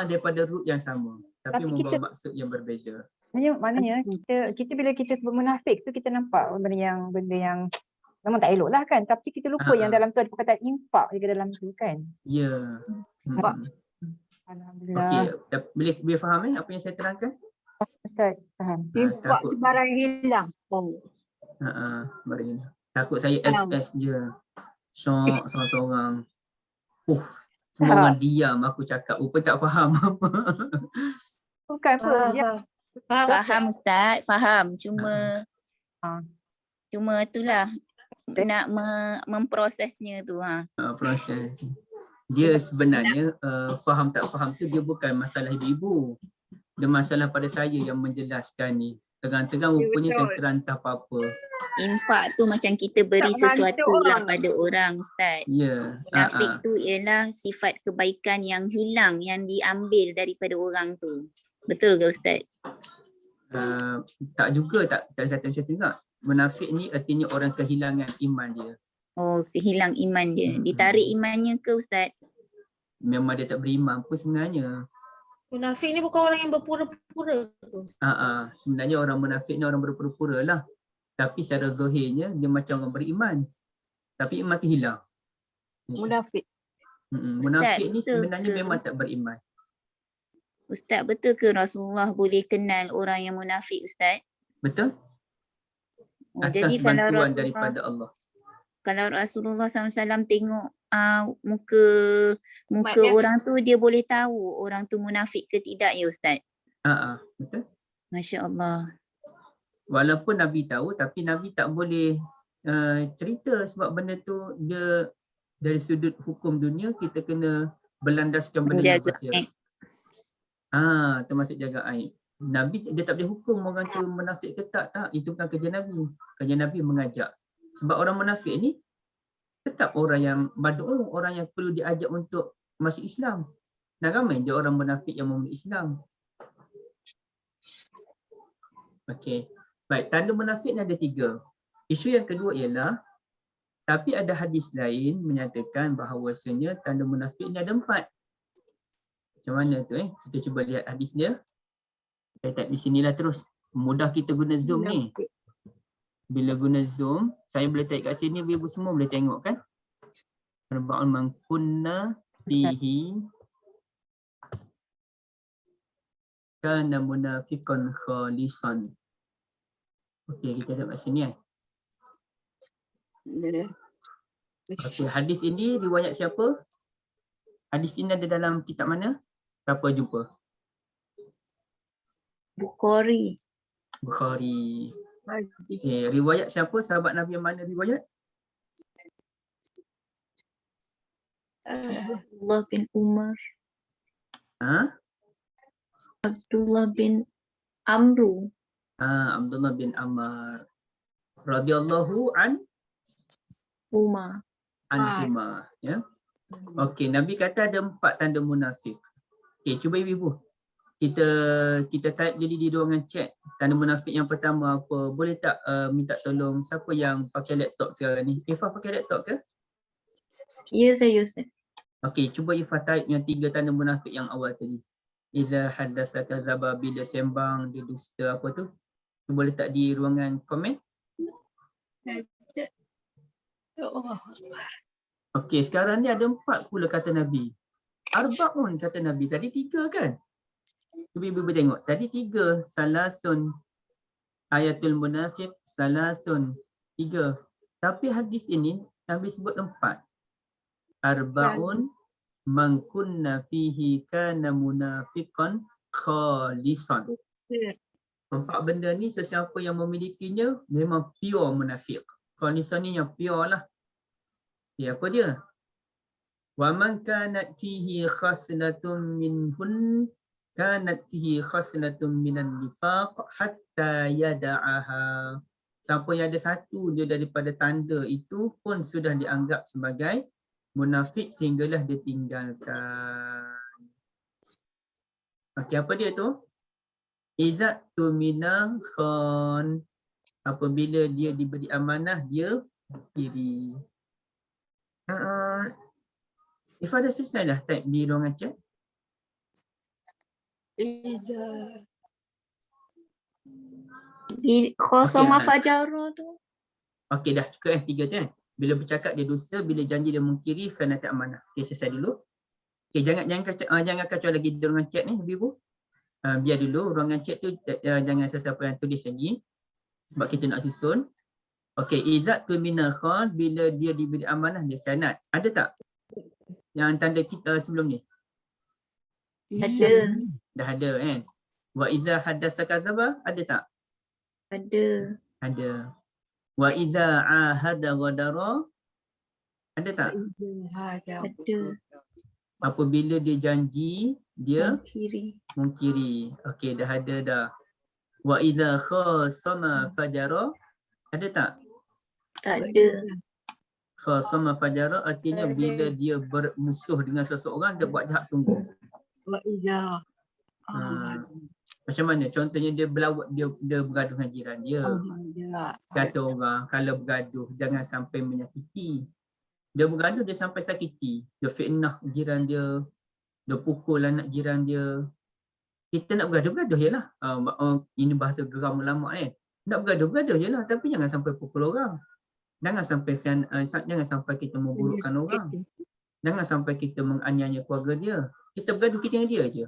Daripada root yang sama, tapi membawa maksud yang berbeza. Maknanya kita bila kita sebut munafik tu kita nampak benda yang memang tak elok lah kan, tapi kita lupa yang dalam tu ada perkataan infak juga dalam tu kan. Ya. Alhamdulillah. Okey, boleh faham apa yang saya terangkan? Ustaz, faham. Infak tu barang hilang. Barang hilang. Takut saya SS je. Syok seorang-seorang. Semua orang diam aku cakap. Rupa tak faham apa. Bukan apa. Faham Ustaz, faham. Cuma itulah nak memprosesnya tu. Proses. Dia sebenarnya faham tak faham tu dia bukan masalah ibu-ibu. Dia masalah pada saya yang menjelaskan ni. Tegang-tegang rupanya saya terantah apa-apa. Infak tu macam kita beri sesuatu lah pada orang Ustaz. Ya. Munafik tu ialah sifat kebaikan yang hilang, yang diambil daripada orang tu. Betul ke Ustaz? Tak juga, tak kata macam tu juga. Munafik ni artinya orang kehilangan iman dia. Oh, kehilang iman dia. Ditarik imannya ke Ustaz? Memang dia tak beriman pun sebenarnya. Munafik ni bukan orang yang berpura-pura. Sebenarnya orang munafik ni orang berpura-pura lah. Tapi secara zahirnya dia macam orang beriman. Tapi iman tu hilang. Munafik. Munafik ni sebenarnya memang tak beriman. Ustaz, betul ke Rasulullah boleh kenal orang yang munafik Ustaz? Betul. Atas Jadi kalau bantuan Rasulullah, daripada Allah. Kalau Rasulullah SAW tengok muka orang tu, dia boleh tahu orang tu munafik ke tidak ya Ustaz? Betul. Masya Allah. Walaupun Nabi tahu, tapi Nabi tak boleh cerita sebab benda tu dia dari sudut hukum dunia kita kena berlandaskan benda yang zahir. Termasuk jaga aib. Nabi dia tak boleh hukum orang tu munafik ke tak. Itu bukan kerja Nabi. Kerja Nabi mengajak. Sebab orang munafik ni tetap orang yang mad'u, orang yang perlu diajak untuk masuk Islam. Dan ramai je orang munafik yang memeluk Islam. Okey. Baik, tanda munafik ni ada 3. Isu yang kedua ialah, tapi ada hadis lain menyatakan bahawasanya tanda munafik ni ada 4. Macam mana tu Kita cuba lihat hadis dia. Saya type di sinilah terus. Mudah kita guna Zoom ni. Bila guna Zoom, saya boleh type kat sini, ibu semua boleh tengok kan? Arba'un man kunna fihi kana munafiqan khalisan. Okey, kita tengok kat sini Okey, hadis ini riwayat siapa? Hadis ini ada dalam kitab mana? Siapa jumpa? Bukhari. Okay, riwayat siapa? Sahabat Nabi yang mana riwayat? Abdullah bin Umar. Abdullah bin Amru. Abdullah bin Amr radhiyallahu Umar. anhuma, ya. Okey, Nabi kata ada 4 tanda munafik. Okey, cuba ibu-ibu. Kita type jadi di ruangan chat. Tanda munafik yang pertama apa? Boleh tak minta tolong siapa yang pakai laptop sekarang ni? Ifah pakai laptop ke? Ya, saya Ustaz. Okey, cuba Ifah type yang 3 tanda munafik yang awal tadi. Iza haddasa kadzaba, bila sembang dia dusta, apa tu? Boleh tak di ruangan komen? Okey, sekarang ni ada 4 pula kata Nabi. Arba'un kata Nabi. Tadi 3 kan? Cuba ibu tengok. Tadi 3. Salasun. Ayatul munafiq. Salasun. 3. Tapi hadis ini Nabi sebut 4. Arba'un man kunna fihi kana munafiqan khalisan. 4 benda ni sesiapa yang memilikinya memang pure munafik. Khalisan ni yang pure lah. Ya, apa dia? Wa man kanat fihi khaslatun minhun kanat fihi khaslatun minan nifaq hatta yada'aha siapa yang ada satu je daripada tanda itu pun sudah dianggap sebagai munafik sehinggalah dia tinggalkan. Okey, apa dia tu? Izat tu minal khan. Apabila dia diberi amanah, dia kiri. If ada selesai dah type di ruangan chat. Khosama Okey, fajara tu. Okey dah cukup 3 tu kan. Bila bercakap dia dusta, bila janji dia mungkiri, khianat amanah. Okey, selesai dulu. Okey, jangan kacau lagi di ruangan chat ni, Ibu. Biar dulu ruangan chat tu jangan sesiapa yang tulis lagi. Sebab kita nak susun. Okey, izat tu minal khan, bila dia diberi amanah dia khianat. Ada tak yang tanda kita sebelum ni? Ada. Dah ada kan? Wa iza hadatsa kadzaba, ada tak? Ada. Ada. Wa iza ahada ghadara, ada tak? Ada. Apabila dia janji, dia Kiri. mungkiri. Okey, dah ada dah. Wa iza khasama fajara, ada tak? Tak ada. Khasama fajara artinya bila dia bermusuh dengan seseorang, dia buat jahat sungguh. Macam mana? Contohnya dia berlawak, dia bergaduh dengan jiran dia. Kata orang, kalau bergaduh jangan sampai menyakiti. Dia bergaduh dia sampai sakiti. Dia fitnah jiran dia. Dia pukul anak jiran dia. Kita nak bergaduh je lah. Ini bahasa geram ulama kan. Nak bergaduh je lah. Tapi jangan sampai pukul orang. Jangan sampai kita memburukkan orang. Jangan sampai kita menganiaya keluarga dia. Kita bergaduh kita dengan dia je.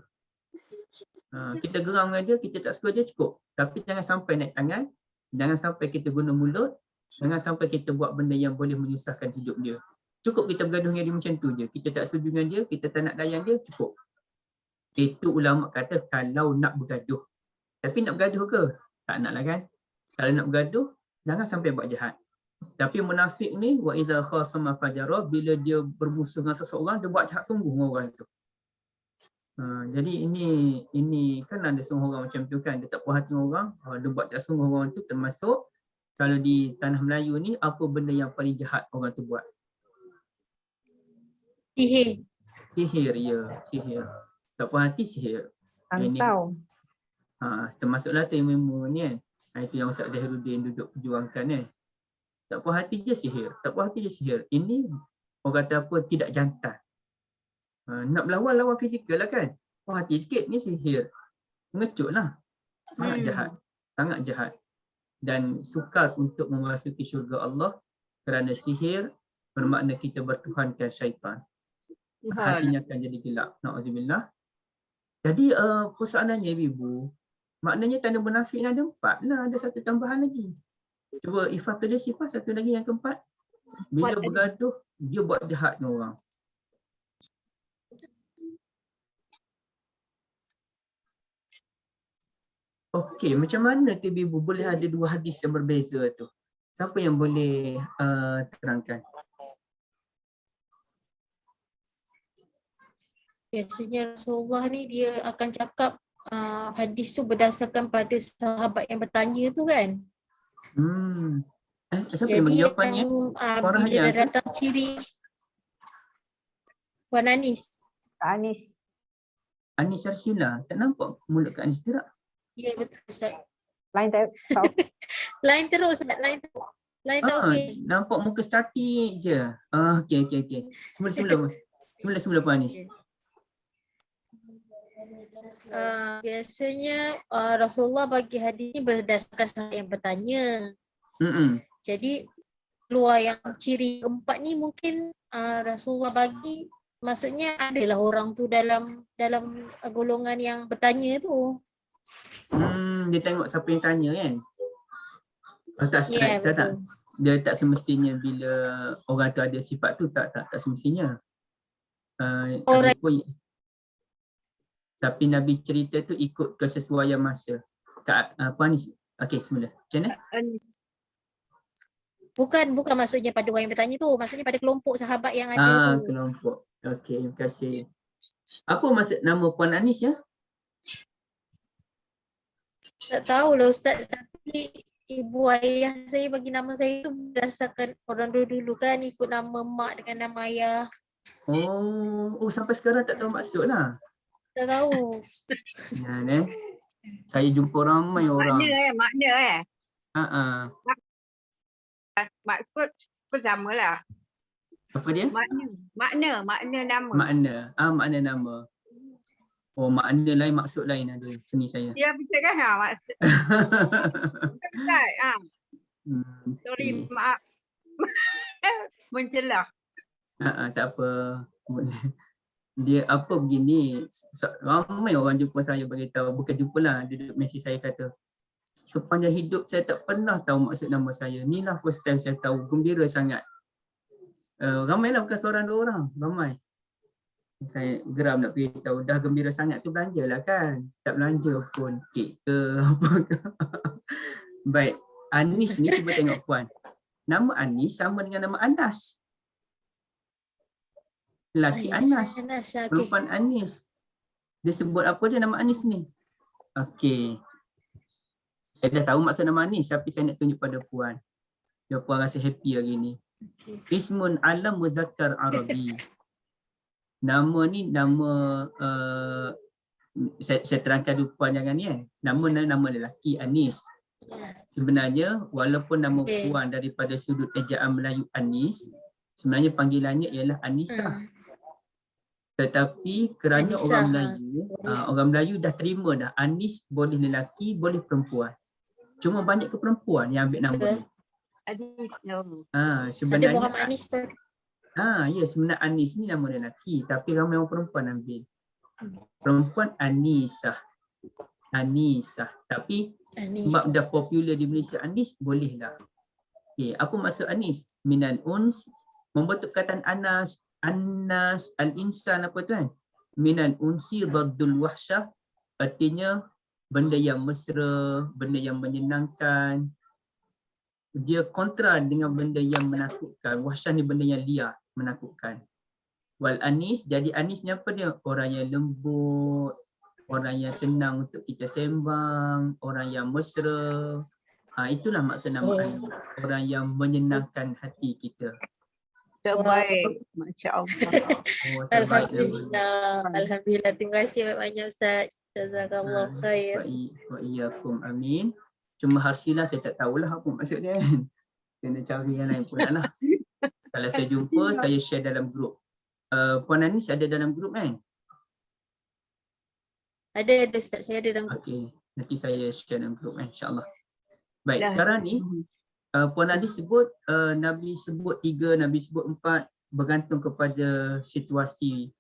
Kita geram dengan dia, kita tak suka dia, cukup. Tapi jangan sampai naik tangan. Jangan sampai kita guna mulut. Jangan sampai kita buat benda yang boleh menyusahkan hidup dia. Cukup kita bergaduh dengan dia macam tu je. Kita tak setuju dengan dia, kita tak nak layan dia, cukup. Itu ulama kata kalau nak bergaduh. Tapi nak bergaduh ke? Tak nak lah kan. Kalau nak bergaduh, jangan sampai buat jahat. Tapi munafik ni, wa idza khasama fajara, bila dia bermusuh dengan seseorang, dia buat jahat sungguh dengan orang tu. Jadi ini kan ada setengah orang macam tu kan, dia tak puas hati orang, dia buat jahat sungguh orang tu, termasuk kalau di tanah Melayu ni, apa benda yang paling jahat orang tu buat? Sihir. Sihir, ya, sihir. Tak puas hati, sihir. Pantau. Termasuklah tememu ni kan. Itu yang Ustaz Zahiruddin duduk perjuangkan kan. Tak puas hati je sihir. Tak puas hati je sihir. Ini orang kata apa, tidak jantan. Nak lawan fizikal lah kan. Puas hati sikit ni sihir. Mengecut lah. Sangat jahat. Sangat jahat. Dan sukar untuk memasuki syurga Allah kerana sihir bermakna kita bertuhankan syaitan. Hatinya akan jadi gelap. Na'udzubillah. Jadi persoalannya Ibu, maknanya tanda munafik ada 4 lah. Ada satu tambahan lagi. Cuba Ifah tulis Ifah satu lagi yang keempat. Bila bergaduh, dia buat jahat dengan orang. Okey, macam mana tu Ibu boleh ada 2 hadis yang berbeza tu? Siapa yang boleh terangkan? Biasanya Rasulullah ni dia akan cakap hadis tu berdasarkan pada sahabat yang bertanya tu kan. Siapa yang bagi jawapannya? Bila dah datang ciri Puan Anis. Anis. Anis Syarshila. Tak nampak mulut Kak Anis gerak? Ya betul Ustaz. Lain tak. Lain terus Ustaz. Lain terus. Lain tak okey. Nampak muka statik je. Okey. Semula Puan Anis. Biasanya Rasulullah bagi hadis ni berdasarkan sahabat yang bertanya. Jadi keluar yang ciri keempat ni mungkin Rasulullah bagi, maksudnya adalah orang tu dalam golongan yang bertanya tu. Dia tengok siapa yang tanya kan? Tak. Dia tak semestinya bila orang tu ada sifat tu, tak semestinya. Tapi Nabi cerita tu ikut kesesuaian masa. Apa ni? Okey, semula. Macam mana? Bukan maksudnya pada orang yang bertanya tu, maksudnya pada kelompok sahabat yang ada tu. Kelompok. Okey, terima kasih. Apa maksud nama Puan Anis ya? Tak tahulah Ustaz, tapi ibu ayah saya bagi nama saya tu berdasarkan orang dulu kan ikut nama mak dengan nama ayah. Oh, sampai sekarang tak tahu maksud lah. Tak tahu. Ya, saya jumpa ramai orang. Makna maksud pun samalah. Apa dia? Makna nama. Makna nama. Oh, makna lain, maksud lain ada. Sini saya. Ya betul kan maksud. Betul. Sorry, maaf. Mencelah. Tak apa. Dia apa begini, ramai orang jumpa saya beritahu, bukan jumpa lah, dia duduk mesej saya kata, sepanjang hidup saya tak pernah tahu maksud nama saya. Inilah first time saya tahu, gembira sangat. Ramai lah, bukan seorang dua orang, ramai. Saya geram nak beritahu, dah gembira sangat tu belanjalah kan. Tak belanja pun, kek ke apa ke. Baik, Anis ni cuba tengok puan. Nama Anis sama dengan nama Anas. Lelaki Anas, perempuan Anis. Dia sebut apa dia nama Anis ni? Okey. Saya dah tahu maksud nama Anis, tapi saya nak tunjuk pada puan. Biar puan rasa happy hari ni. Ismun alam muzakkar Arabi. Nama ni nama saya terangkan dulu puan jangan ni kan. Nama lelaki Anis. Sebenarnya walaupun nama puan daripada sudut ejaan Melayu Anis, sebenarnya panggilannya ialah Anisa. Tetapi kerana Anisa, orang Melayu dah terima dah Anis boleh lelaki, boleh perempuan. Cuma banyak ke perempuan yang ambil nama ni. Sebenarnya ada Muhammad Anis pun. Ya, sebenarnya Anis ni nama lelaki, tapi ramai orang perempuan ambil. Perempuan Anisah. Tapi sebab dah popular di Malaysia Anis, bolehlah. Okay, apa maksud Anis? Minal uns, membentuk kataan Anas, al-insan apa tu kan? Minal unsi dhaddul wahsyah, artinya benda yang mesra, benda yang menyenangkan. Dia kontra dengan benda yang menakutkan. Wahsyah ni benda yang liar, menakutkan. Wal anis, jadi anis ni apa dia? Orang yang lembut, orang yang senang untuk kita sembang, orang yang mesra. Itulah maksud nama anis. Orang yang menyenangkan hati kita. Terbaik. Masya Allah. Alhamdulillah. Alhamdulillah. Terima kasih banyak Ustaz. Jazakallah khair. Wa iyyakum amin. Cuma harsilah saya tak tahulah apa maksud dia kan. Kena cari yang lain pula lah. Kalau saya jumpa, saya share dalam grup. Puan Anis ada dalam grup kan? Ada Ustaz, saya ada dalam grup. Okey, nanti saya share dalam grup insya-Allah. Baik, sekarang ni Puan Anis sebut Nabi sebut 3, Nabi sebut 4, bergantung kepada situasi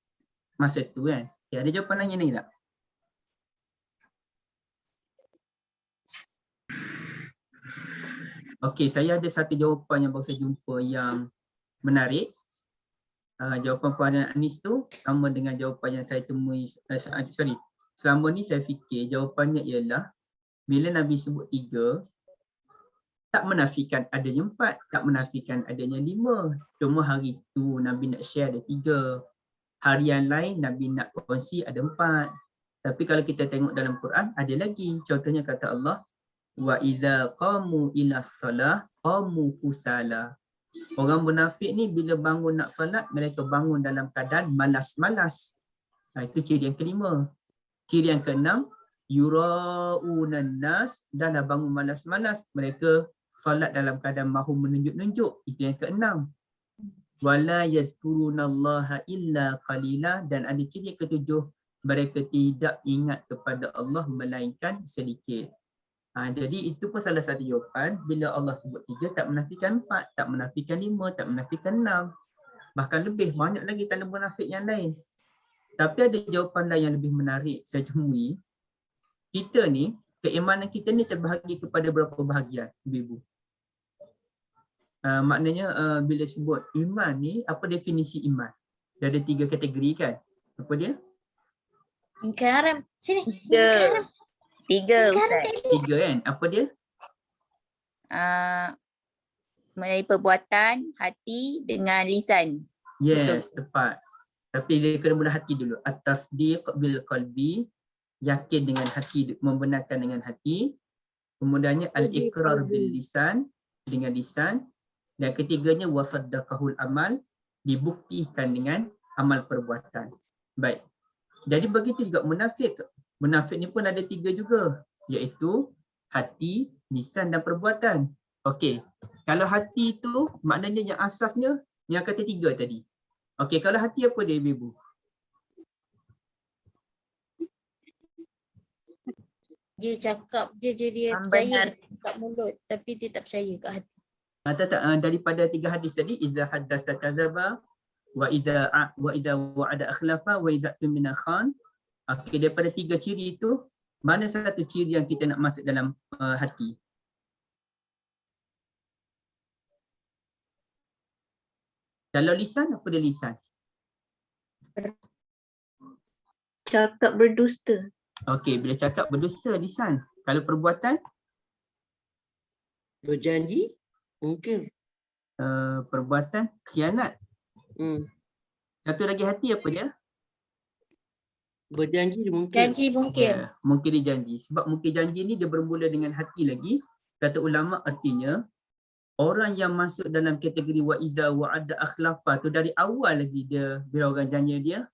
masa tu kan. Okay, ada jawapan lain ni tak? Okey, saya ada satu jawapan yang baru saya jumpa yang menarik. Jawapan Puan Anis tu sama dengan jawapan yang saya temui, selama ni saya fikir jawapannya ialah bila Nabi sebut 3, tak menafikan adanya 4, tak menafikan adanya 5. Cuma hari tu Nabi nak share ada 3. Hari yang lain Nabi nak kongsi ada 4. Tapi kalau kita tengok dalam Quran ada lagi. Contohnya kata Allah, wa idza qamu ila salah qamu kusala. Orang munafik ni bila bangun nak salat, mereka bangun dalam keadaan malas-malas. Itu ciri yang kelima. Ciri yang keenam, yura'unan nas, dah bangun malas-malas, mereka salat dalam keadaan mahu menunjuk-nunjuk. Itu yang keenam. Wala yazkurunallaha illa qalila, dan ada ciri yang ketujuh, mereka tidak ingat kepada Allah melainkan sedikit. Jadi itu pun salah satu jawapan. Bila Allah sebut 3, tak menafikan 4, tak menafikan 5, tak menafikan 6. Bahkan lebih banyak lagi tanda munafik yang lain. Tapi ada jawapan lain yang lebih menarik saya temui. Kita ni, keimanan kita ni terbahagi kepada berapa bahagian, ibu-ibu? Maknanya bila sebut iman ni, apa definisi iman? Dia ada 3 kategori kan? Apa dia? Ingkaran. Sini. 3 Ustaz. 3 kan? Apa dia? Melalui perbuatan, hati dengan lisan. Yes, tepat. Tapi dia kena mula hati dulu. At-tasdiq bil qalbi, yakin dengan hati, membenarkan dengan hati. Kemudiannya al-iqrar bil lisan, dengan lisan. Dan ketiganya wasaddaqahul amal, dibuktikan dengan amal perbuatan. Baik. Jadi begitu juga munafik. Munafik ni pun ada 3 juga, iaitu hati, lisan dan perbuatan. Okey. Kalau hati tu maknanya yang asasnya yang kata 3 tadi. Okey, kalau hati apa dia Ibu? Dia cakap je dia percaya kat mulut tapi dia tak percaya kat hati. Daripada 3 hadis tadi, idza haddasa kadzaba wa idza wa'ada akhlafa wa idza tumina khan. Okey, daripada 3 ciri itu, mana satu ciri yang kita nak masuk dalam hati? Kalau lisan, apa dia lisan? Cakap berdusta. Okey, bila cakap berdusta lisan. Kalau perbuatan? Berjanji, mungkin. Perbuatan khianat. Satu lagi hati apa dia? Berjanji mungkin. Janji mungkin. Mungkin dia janji. Sebab mungkin janji ni dia bermula dengan hati lagi. Kata ulama artinya orang yang masuk dalam kategori wa iza wa'ada akhlafa tu dari awal lagi dia bila orang janji dia,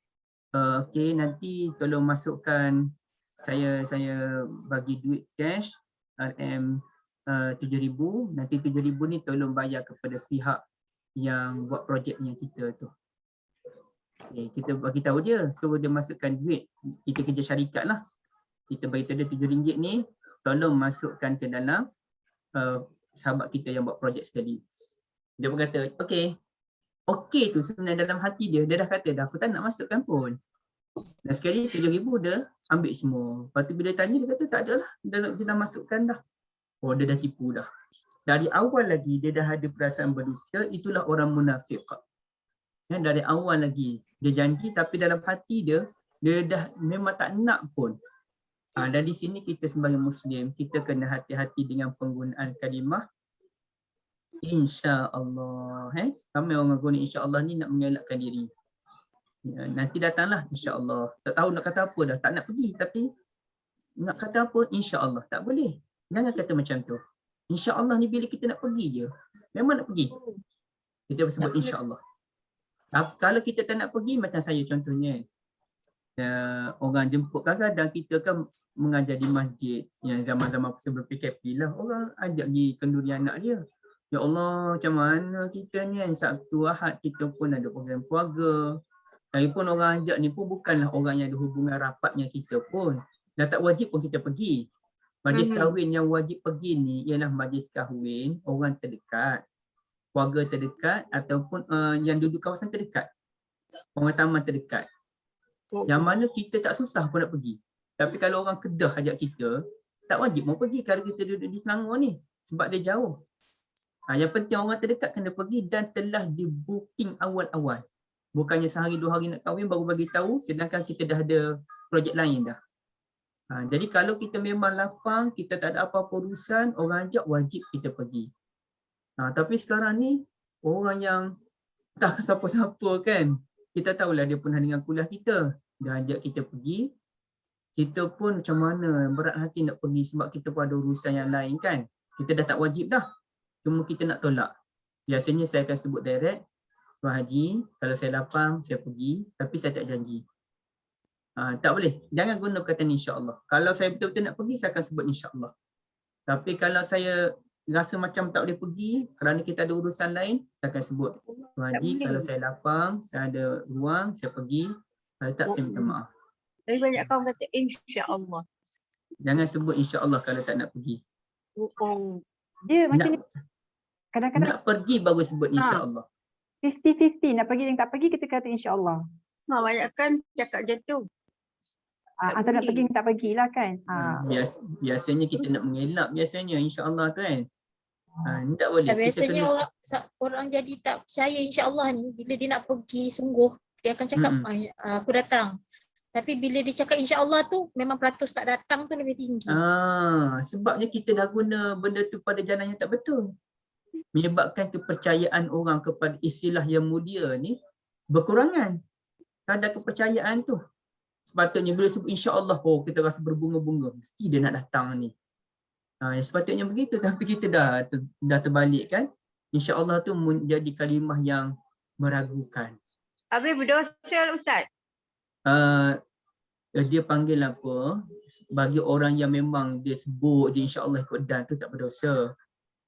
okey nanti tolong masukkan saya bagi duit cash RM 7,000, nanti 7,000 ni tolong bayar kepada pihak yang buat projeknya kita tu. Okay, kita bagi tahu dia, suruh dia masukkan duit. Kita kerja syarikat lah. Kita bagi tahu dia RM7 ni, tolong masukkan ke dalam sahabat kita yang buat projek sekali. Dia pun kata, okey. Okey tu sebenarnya dalam hati dia dah kata dah, aku tak nak masukkan pun. Dan sekali 7,000 dia ambil semua. Lepas tu bila tanya dia kata tak ada lah, dia dah masukkan dah. Oh dia dah tipu dah. Dari awal lagi dia dah ada perasaan berdusta, itulah orang munafik. Ya, dari awal lagi dia janji tapi dalam hati dia dah memang tak nak pun. Dan di sini kita sebagai Muslim, kita kena hati-hati dengan penggunaan kalimah insya-Allah. Ramai orang guna insya-Allah ni nak mengelakkan diri. Ya, nanti datanglah insya-Allah. Tak tahu nak kata apa dah, tak nak pergi tapi nak kata apa insya-Allah. Tak boleh. Jangan kata macam tu. Insya-Allah ni bila kita nak pergi je. Memang nak pergi. Kita sebut insya-Allah. Kalau kita tak nak pergi macam saya contohnya. Orang jemput kadang-kadang kita kan mengajar di masjid yang zaman-zaman sebelum PKP lah, orang ajak pergi kenduri anak dia. Ya Allah, macam mana kita ni kan Sabtu Ahad kita pun ada program keluarga. Lagipun orang ajak ni pun bukanlah orang yang ada hubungan rapat dengan kita pun. Dah tak wajib pun kita pergi. Majlis kahwin yang wajib pergi ni ialah majlis kahwin orang terdekat, keluarga terdekat ataupun yang duduk kawasan terdekat. Orang taman terdekat. Yang mana kita tak susah pun nak pergi. Tapi kalau orang Kedah ajak kita, tak wajib mau pergi kalau kita duduk di Selangor ni. Sebab dia jauh. Yang penting orang terdekat kena pergi dan telah di booking awal-awal. Bukannya sehari 2 hari nak kahwin baru bagi tahu sedangkan kita dah ada projek lain dah. Jadi kalau kita memang lapang, kita tak ada apa-apa urusan, orang ajak wajib kita pergi. Tapi sekarang ni orang yang tak siapa-siapa kan. Kita tahulah dia pernah dengan kuliah kita. Dia ajak kita pergi. Kita pun macam mana berat hati nak pergi sebab kita pun ada urusan yang lain kan. Kita dah tak wajib dah. Cuma kita nak tolak. Biasanya saya akan sebut direct, Tuan Haji, kalau saya lapang, saya pergi. Tapi saya tak janji. Tak boleh. Jangan guna kata insya-Allah. Kalau saya betul-betul nak pergi, saya akan sebut insya-Allah. Tapi kalau saya rasa macam tak boleh pergi kerana kita ada urusan lain, saya akan sebut, Tuan Haji, kalau saya lapang, saya ada ruang, saya pergi. Kalau tak, saya minta maaf. Tapi banyak kawan kata insya-Allah. Jangan sebut insya-Allah kalau tak nak pergi. Dia macam ni. Kadang-kadang nak pergi baru sebut insya-Allah. 50-50. Nak pergi dan tak pergi, kita kata insya-Allah. Banyak kan cakap macam tu. Antara nak pergi dan tak pergilah kan. Biasanya kita nak mengelak biasanya insya-Allah tu kan. Ni tak boleh. Biasanya orang jadi tak percaya insya-Allah ni bila dia nak pergi sungguh, dia akan cakap aku datang. Tapi bila dia cakap insya-Allah tu memang peratus tak datang tu lebih tinggi. Sebabnya kita dah guna benda tu pada jalan yang tak betul. Menyebabkan kepercayaan orang kepada istilah yang mulia ni berkurangan. Kadar kepercayaan tu. Sepatutnya bila sebut insya-Allah, kita rasa berbunga-bunga. Mesti dia nak datang ni. Yang sepatutnya begitu, tapi kita dah terbalik kan. InsyaAllah tu menjadi kalimah yang meragukan. Habis berdosa Ustaz. Dia panggil apa, bagi orang yang memang dia sebut dia insya-Allah ikut dan tu tak berdosa.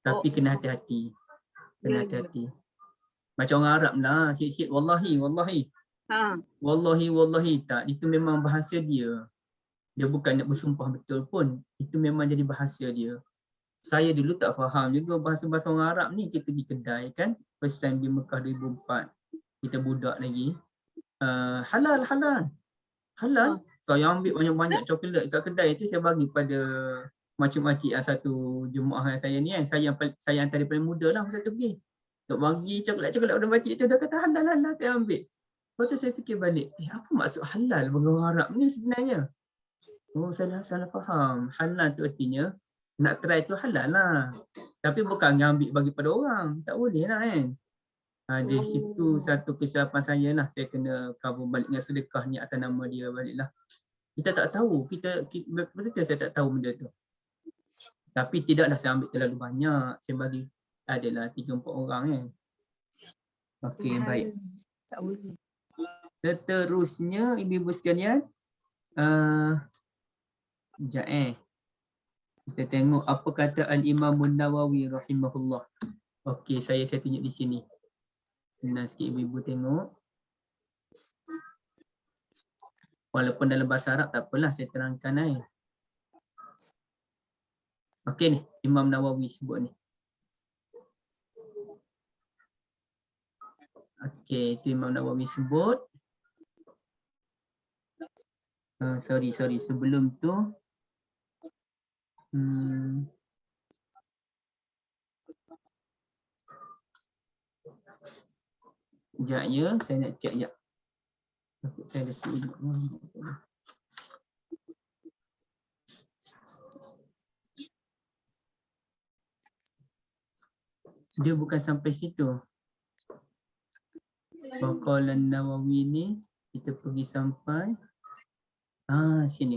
Tapi kena hati-hati. Kena hati-hati. Macam orang Arab lah, sikit-sikit wallahi, wallahi. Wallahi, wallahi tak. Itu memang bahasa dia. Dia bukan nak bersumpah betul pun. Itu memang jadi bahasa dia. Saya dulu tak faham juga bahasa-bahasa orang Arab ni. Kita pergi kedai kan. First time di Mekah 2004. Kita budak lagi. Halal, halal. Halal. Saya ambil banyak-banyak coklat kat kedai tu. Saya bagi pada makcik-makcik satu jemaah saya ni kan. Saya antara paling muda lah masa tu pergi. Nak bagi coklat-coklat orang makcik tu. Dia kata halal, halal. Saya ambil. Lepas tu saya fikir balik. Apa maksud halal bagi orang Arab ni sebenarnya? Oh, saya salah faham. Halal tu artinya nak try tu halal lah. Tapi bukan ambil bagi pada orang. Tak boleh lah kan. Di situ satu kesilapan saya lah. Saya kena cover balik dengan sedekah ni atas nama dia balik lah. Kita tak tahu. Betul saya tak tahu benda tu. Tapi tidaklah saya ambil terlalu banyak. Saya bagi adalah 3-4 orang kan. Okey, baik. Seterusnya ibu-ibu sekalian. Sekejap kita tengok apa kata Al-Imam Nawawi rahimahullah. Okey, saya tunjuk di sini. Senang sikit ibu-ibu tengok. Walaupun dalam bahasa Arab tak apalah, saya terangkan Okey ni, Imam Nawawi sebut ni. Okey, itu Imam Nawawi sebut. Sorry. Sebelum tu sekejap ya, saya nak cek sekejap. Saya dah sibuk. Dia bukan sampai situ. Qala Nawawi ni kita pergi sampai sini.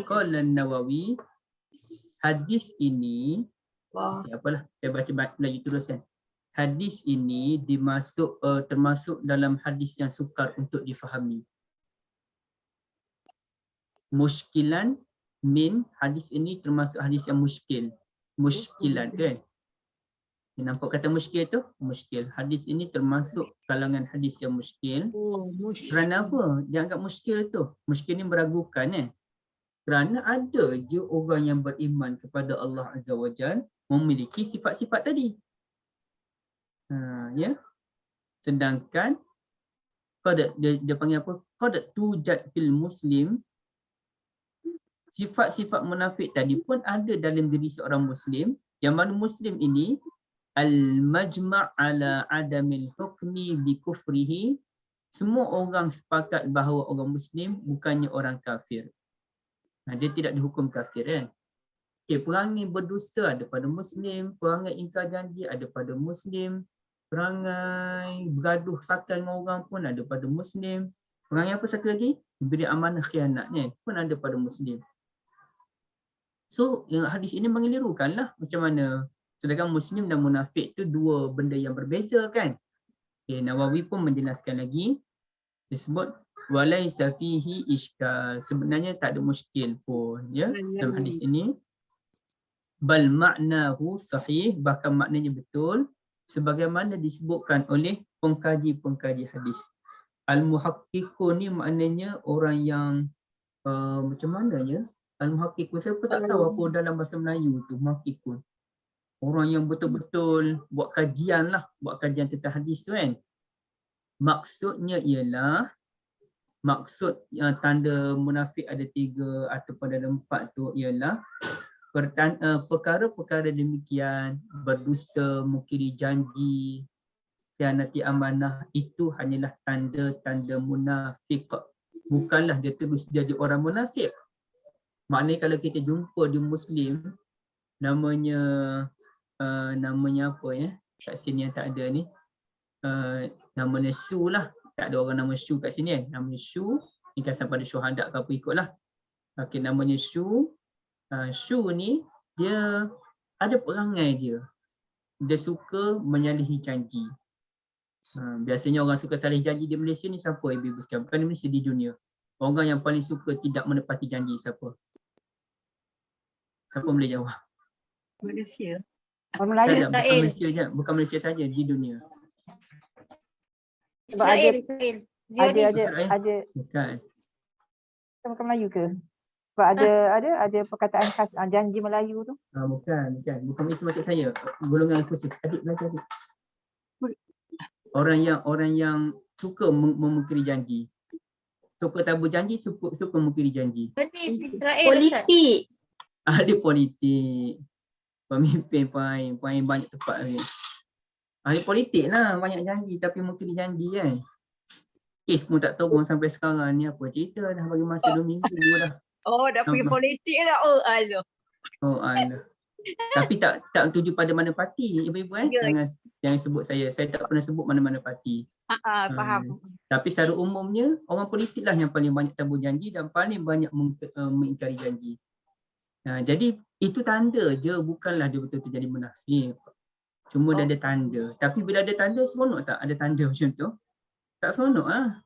Qala Nawawi, hadis ini apalah, saya baca lagi terus kan. Hadis ini termasuk dalam hadis yang sukar untuk difahami. Muskilan min, hadis ini termasuk hadis yang muskil. Muskilan kan. Nampak kata muskil tu? Muskil. Hadis ini termasuk kalangan hadis yang muskil. Kerana apa? Dia anggap muskil tu. Muskil ni meragukan Kerana ada je orang yang beriman kepada Allah Azza wa Jalla memiliki sifat-sifat tadi. Ya. Sedangkan dia panggil apa? Qad tujad fil muslim. Sifat-sifat munafik tadi pun ada dalam diri seorang muslim. Yang mana muslim ini al-majma' ala adamil hukmi bi kufrihi. Semua orang sepakat bahawa orang muslim bukannya orang kafir. Dia tidak dihukum kafir kan. Okay, perangai berdusta ada pada muslim, perangai ingkar janji ada pada muslim, perangai bergaduh sakal dengan orang pun ada pada muslim. Perangai apa satu lagi? Beri amanah khianatnya pun ada pada muslim. So, hadis ini mengelirukanlah macam mana. Sedangkan muslim dan munafik tu dua benda yang berbeza kan. Okay, Nawawi pun menjelaskan lagi. Dia sebut walaisa fihi iskal. Sebenarnya tak ada muskil pun ya dalam hadis ini. Bal ma'nahu sahih, bahkan maknanya betul sebagaimana disebutkan oleh pengkaji-pengkaji hadis. Al-muhaqqiqun ni maknanya orang yang macam mana ya? Al-muhaqqiqun, saya pun tak tahu apa dalam bahasa Melayu tu muhaqqiqun. Orang yang betul-betul buat kajian tentang hadis tu kan. Maksudnya ialah, maksud yang tanda munafik ada 3 ataupun ada 4 tu ialah perkara-perkara demikian, berdusta, mungkiri janji, khianati amanah, itu hanyalah tanda-tanda munafik. Bukanlah dia terus jadi orang munafik. Maknanya kalau kita jumpa di muslim namanya apa ya? Kat sini yang tak ada ni. Namanya Syu lah. Tak ada orang nama Syu kat sini kan. Namanya Syu, ni kan pada syuhada ke apa ikutlah. Okey, namanya Syu. Shu ni dia ada perangai dia. Dia suka menyalahi janji. Biasanya orang suka salah janji di Malaysia ni siapa ibu-ibu sekalian? Bukan di Malaysia, di dunia. Orang yang paling suka tidak menepati janji siapa? Siapa boleh jawab? Malaysia. Orang Melayu. Tak, bukan Malaysia je, bukan Malaysia saja, di dunia. Sebab ada Bukan. bukan Melayu ke? Sebab ada perkataan khas janji Melayu tu. Bukan itu maksud saya. Golongan khusus. Adik belajar adik. Orang yang suka memungkiri janji. Suka tabur janji, suka memungkiri janji. Benis Israel. Politik. Ahli politik. Pemimpin paling banyak tepat lagi. Ahli politik lah, banyak janji tapi memungkiri janji kan. Kes pun tak tahu sampai sekarang ni apa cerita, dah bagi masa 2 minggu dah. Oh, dah pergi politik dah. Oh, alah. Oh, alah. Tapi tak tuju pada mana parti ibu-ibu jangan sebut saya tak pernah sebut mana-mana parti. Faham. Tapi secara umumnya orang politik lah yang paling banyak tabur janji dan paling banyak mengingkari janji. Jadi itu tanda je, bukanlah dia betul-betul jadi munafik. Cuma dia ada tanda. Tapi bila ada tanda, seronok tak ada tanda macam tu? Tak seronok lah.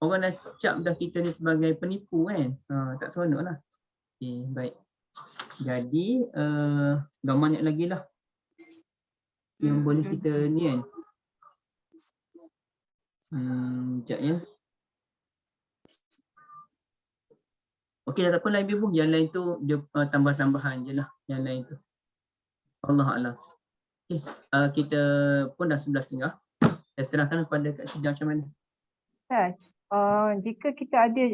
Orang dah cap dah kita ni sebagai penipu kan. Tak seronok lah. Okay, baik. Jadi dah banyak lagi lah yang boleh kita ni kan. Sekejap ya. Okey, dah tak apalah ibu. Yang lain tu dia tambah-tambahan je lah. Yang lain tu. Allah Alam. Okay, kita pun dah 11.30. Saya serahkan kepada Kak Syida macam mana. Jika kita ada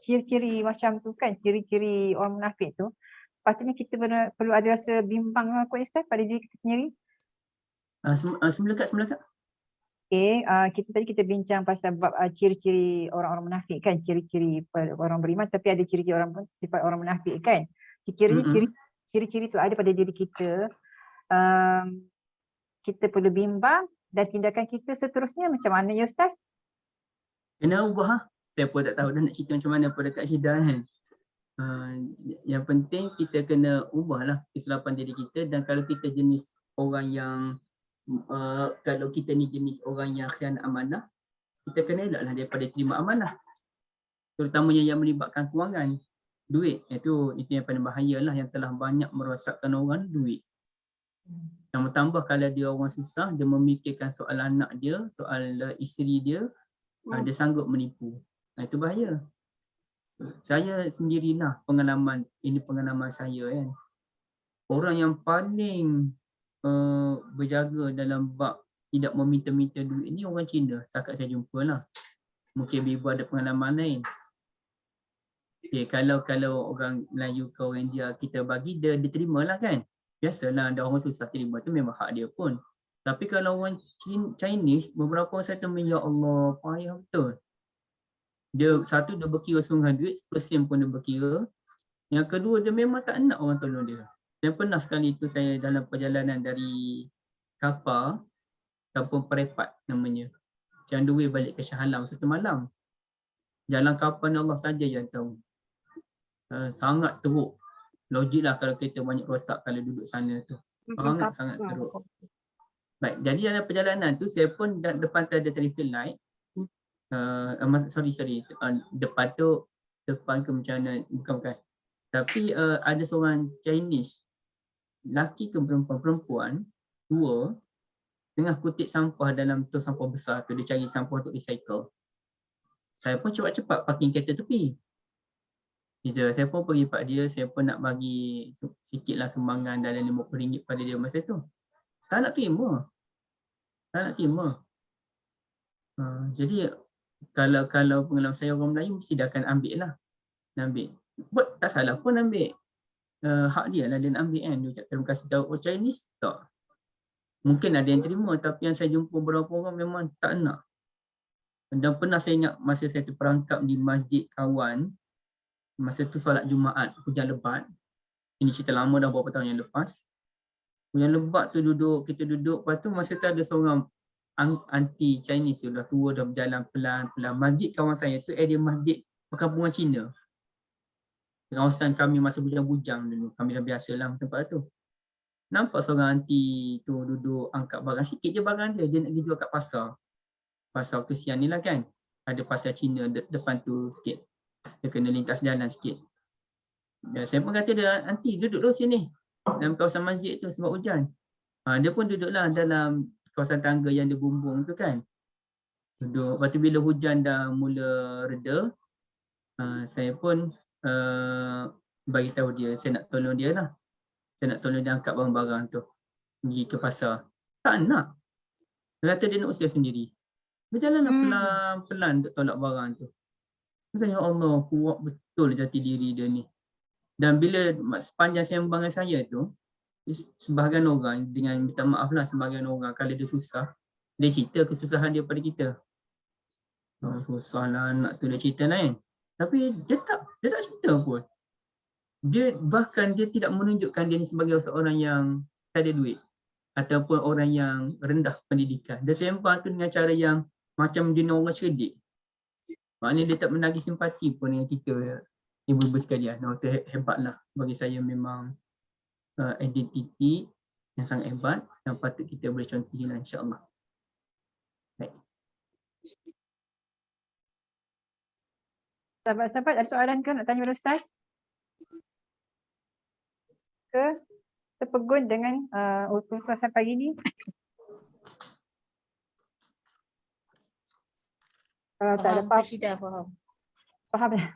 ciri-ciri macam tu kan, ciri-ciri orang munafik tu, sepatutnya kita perlu ada rasa bimbang kot Ustaz pada diri kita sendiri. Semula Kak. Okay, kita bincang pasal bab ciri-ciri orang-orang munafik kan, ciri-ciri orang beriman tapi ada ciri-ciri sifat orang munafik kan. Sekiranya ciri-ciri tu ada pada diri kita, kita perlu bimbang dan tindakan kita seterusnya macam mana ya Ustaz? Kena ubah. Saya pun tak tahu dah nak cerita macam mana pada Kak Syida kan. Yang penting kita kena ubahlah kesilapan diri kita, dan kalau kita jenis orang yang kalau kita ni jenis orang yang khianat amanah, kita kena elaklah daripada terima amanah. Terutamanya yang melibatkan kewangan, duit. Itu yang paling bahaya lah, yang telah banyak merosakkan orang, duit. Yang tambah kalau dia orang susah, dia memikirkan soal anak dia, soal isteri dia, dia sanggup menipu. Itu bahaya. Saya sendirilah pengalaman, ini pengalaman saya kan. Orang yang paling berjaga dalam bab tidak meminta-minta duit ni orang Cina, setakat saya jumpa lah. Mungkin ibu ada pengalaman lain. Okay, kalau orang Melayu ke orang India kita bagi, dia terima lah kan. Biasalah, ada orang susah terima, tu memang hak dia pun. Tapi kalau orang Chinese, beberapa orang saya temukan, ya Allah, payah betul. Dia satu, dia berkira sungguh duit, 10% pun dia berkira. Yang kedua, dia memang tak nak orang tolong dia. Dan pernah sekali tu saya dalam perjalanan dari Kapar, kampung Perepat namanya. Yang dua balik ke Shah Alam satu malam. Jalan kapal ni Allah saja yang tahu. Sangat teruk. Logik lah kalau kita banyak rosak kalau duduk sana tu. Sangat teruk. Baik, jadi dalam perjalanan tu saya pun depan tu ada traffic light. Sorry. Depan tu, depan ke macam mana? Bukan. Tapi ada seorang Chinese, lelaki ke perempuan, dua, tengah kutip sampah dalam tong sampah besar tu. Dia cari sampah untuk recycle. Saya pun cepat-cepat parking kereta tepi. Saya pun pergi pak dia, saya pun nak bagi sikitlah sumbangan dalam RM50 pada dia masa tu. Tak nak terima. Jadi kalau pengalaman saya orang Melayu mesti dia akan ambil lah. Buat tak salah pun ambil. Hak dia lah dia nak ambil kan. Dia cakap terima kasih tahu. Oh Chinese tak. Mungkin ada yang terima, tapi yang saya jumpa beberapa orang memang tak nak. Dan pernah saya ingat masa saya terperangkap di masjid kawan. Masa tu solat Jumaat, hujan lebat. Ini cerita lama dah beberapa tahun yang lepas. Hujan lebat tu kita duduk. Lepas tu masa tu ada seorang anti Chinese tu dah tua, dah berjalan pelan-pelan. Masjid kawan saya tu area masjid perkampungan Cina. kawasan kami masa bujang-bujang dulu. Kami dah biasalah tempat tu. Nampak seorang aunty tu duduk angkat barang. Sikit je barang dia. Dia nak pergi jual kat pasar. Pasar kesian ni lah kan. Ada pasar Cina depan tu sikit. Dia kena lintas jalan sikit. Dan saya pun kata dia, aunty duduk dulu sini. Dalam kawasan masjid tu sebab hujan. Dia pun duduklah dalam kawasan tangga yang dia bumbung tu kan. Duduk. Lepas tu bila hujan dah mula reda, saya pun bagi tahu dia, saya nak tolong dia lah. Saya nak tolong dia angkat barang-barang tu. Pergi ke pasar. Tak nak. Dia kata dia nak usia sendiri. Berjalanlah pelan-pelan untuk tolak barang tu. Dia kata, ya Allah, kuat betul jati diri dia ni. Dan bila sepanjang sembangan saya tu, sebahagian orang, dengan minta maaf lah, sebahagian orang kalau dia susah, dia cerita kesusahan dia pada kita. Susah lah anak tu dia cerita lain. Tapi dia tak cerita pun. Bahkan dia tidak menunjukkan dia ni sebagai seorang yang tak ada duit ataupun orang yang rendah pendidikan. Dia sembang tu dengan cara yang macam dia orang cerdik. Maknanya dia tak menagih simpati pun dengan kita, ibu-ibu sekalian. Itu hebatlah. Bagi saya memang identiti yang sangat hebat yang patut kita boleh contohilah, insya-Allah. Baik. Sahabat-sahabat ada soalan ke nak tanya pada Ustaz? Ke terpegun dengan ulasan pagi ni? Kalau tak ada apa-apa. Dah faham. Faham dah?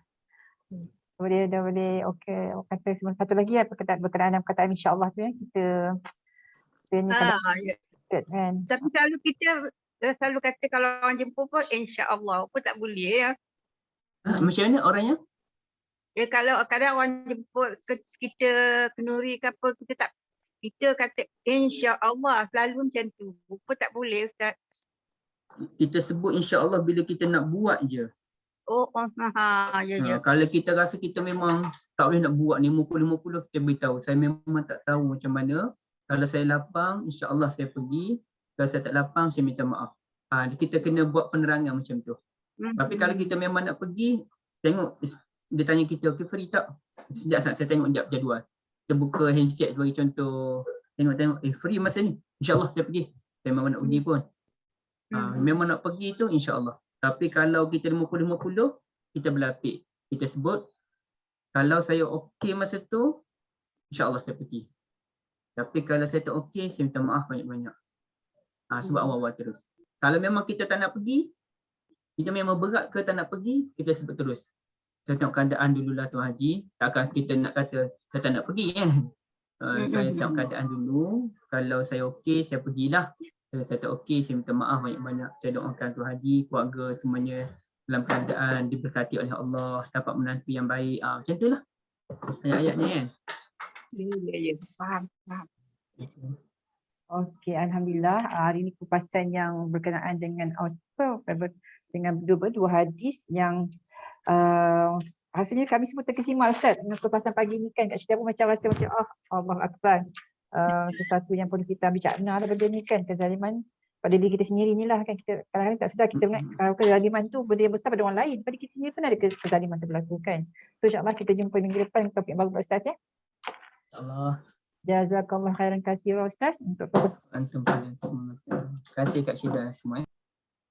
Boleh. Okey. Kata satu lagi apa berkenaan dengan perkataan insya-Allah tu ya. Kita ni kan. Tapi selalu kata kalau orang jemput pun insya-Allah pun tak boleh ya. Macam mana orangnya? Ya kalau kadang orang jemput kita kenduri ke apa, kita kata insya-Allah selalu macam tu. Pun tak boleh Ustaz. Kita sebut insya-Allah bila kita nak buat je. Ya. Kalau kita rasa kita memang tak boleh nak buat ni 50-50, kita beritahu saya memang tak tahu macam mana. Kalau saya lapang, insya-Allah saya pergi. Kalau saya tak lapang, saya minta maaf. Kita kena buat penerangan macam tu. Tapi kalau kita memang nak pergi, tengok dia tanya kita, okey free tak? Sekejap saya tengok jadual. Kita buka handset sebagai contoh. Tengok free masa ni. Insya-Allah saya pergi. Saya memang nak pergi pun. Memang nak pergi tu insya-Allah. Tapi kalau kita 50-50, kita berlapik. Kita sebut, kalau saya okey masa tu, insya-Allah saya pergi. Tapi kalau saya tak okey, saya minta maaf banyak-banyak. Sebab awal-awal terus. Kalau memang kita tak nak pergi, kita memang berat ke tak nak pergi, kita sebut terus. Saya tengok keadaan dululah Tuan Haji. Takkan kita nak kata, saya tak nak pergi kan. Saya tengok keadaan dulu. Kalau saya okey, saya pergilah. Kalau saya tak okey, saya minta maaf banyak-banyak. Saya doakan Tuan Haji, keluarga semuanya dalam keadaan diberkati oleh Allah, dapat menantu yang baik. Macam tu lah ayat-ayatnya kan. Ya. Faham. Okey, alhamdulillah. Hari ini kupasan yang berkenaan dengan dengan dua hadis yang rasanya kami semua terkesima Ustaz dengan kupasan pagi ni kan. Kat cerita pun macam rasa macam Allah Akbar. Sesuatu yang perlu kita ambil cakna lah benda ni kan. Kezaliman pada diri kita sendiri ni lah kan. Kita kadang-kadang tak sedar kita kalau kezaliman tu benda yang besar pada orang lain. Pada kita sendiri pun ada kezaliman berlaku kan. So insyaAllah kita jumpa minggu depan topik baru Ustaz ya. InsyaAllah. Jazakallah khairan katsira Ustaz untuk antum kalian semua. Terima kasih Kak Syida semua.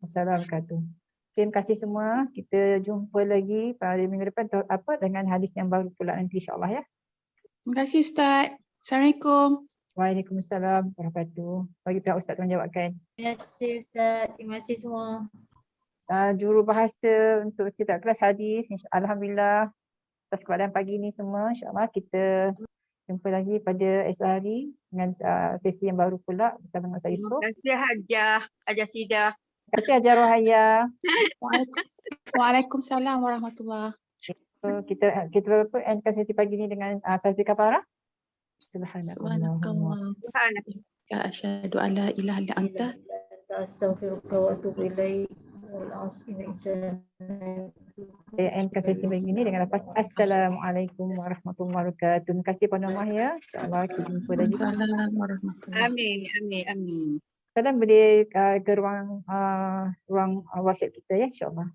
Assalamualaikum. Terima kasih semua. Kita jumpa lagi pada minggu depan dengan hadis yang baru pula nanti insya-Allah ya. Terima kasih Ustaz. Assalamualaikum. Waalaikumsalam warahmatullahi. Bagi pihak Ustaz menjawabkan. Terima kasih Ustaz. Terima kasih semua. Juru bahasa untuk setiap kelas hadis. Alhamdulillah atas keadaan pagi ni semua. InsyaAllah kita jumpa lagi pada esok hari dengan sesi yang baru pula bersama dengan saya Yusof. Terima kasih Hajah Sida. Terima kasih Hajah Rohaya. Waalaikumsalam warahmatullahi. So, kita endkan sesi pagi ni dengan tasbih kafarah. Subhanallah. Asyhadu an la ilaha illa anta astaghfiruka wa atubu ilaik. Saya endkan sesi pagi ni dengan lafaz Assalamualaikum warahmatullahi wabarakatuh. Terima kasih Puan Nomah ya. InsyaAllah kita jumpa lagi. Assalamualaikum warahmatullahi. Amin. Kadang boleh ke ruang WhatsApp kita ya insyaAllah.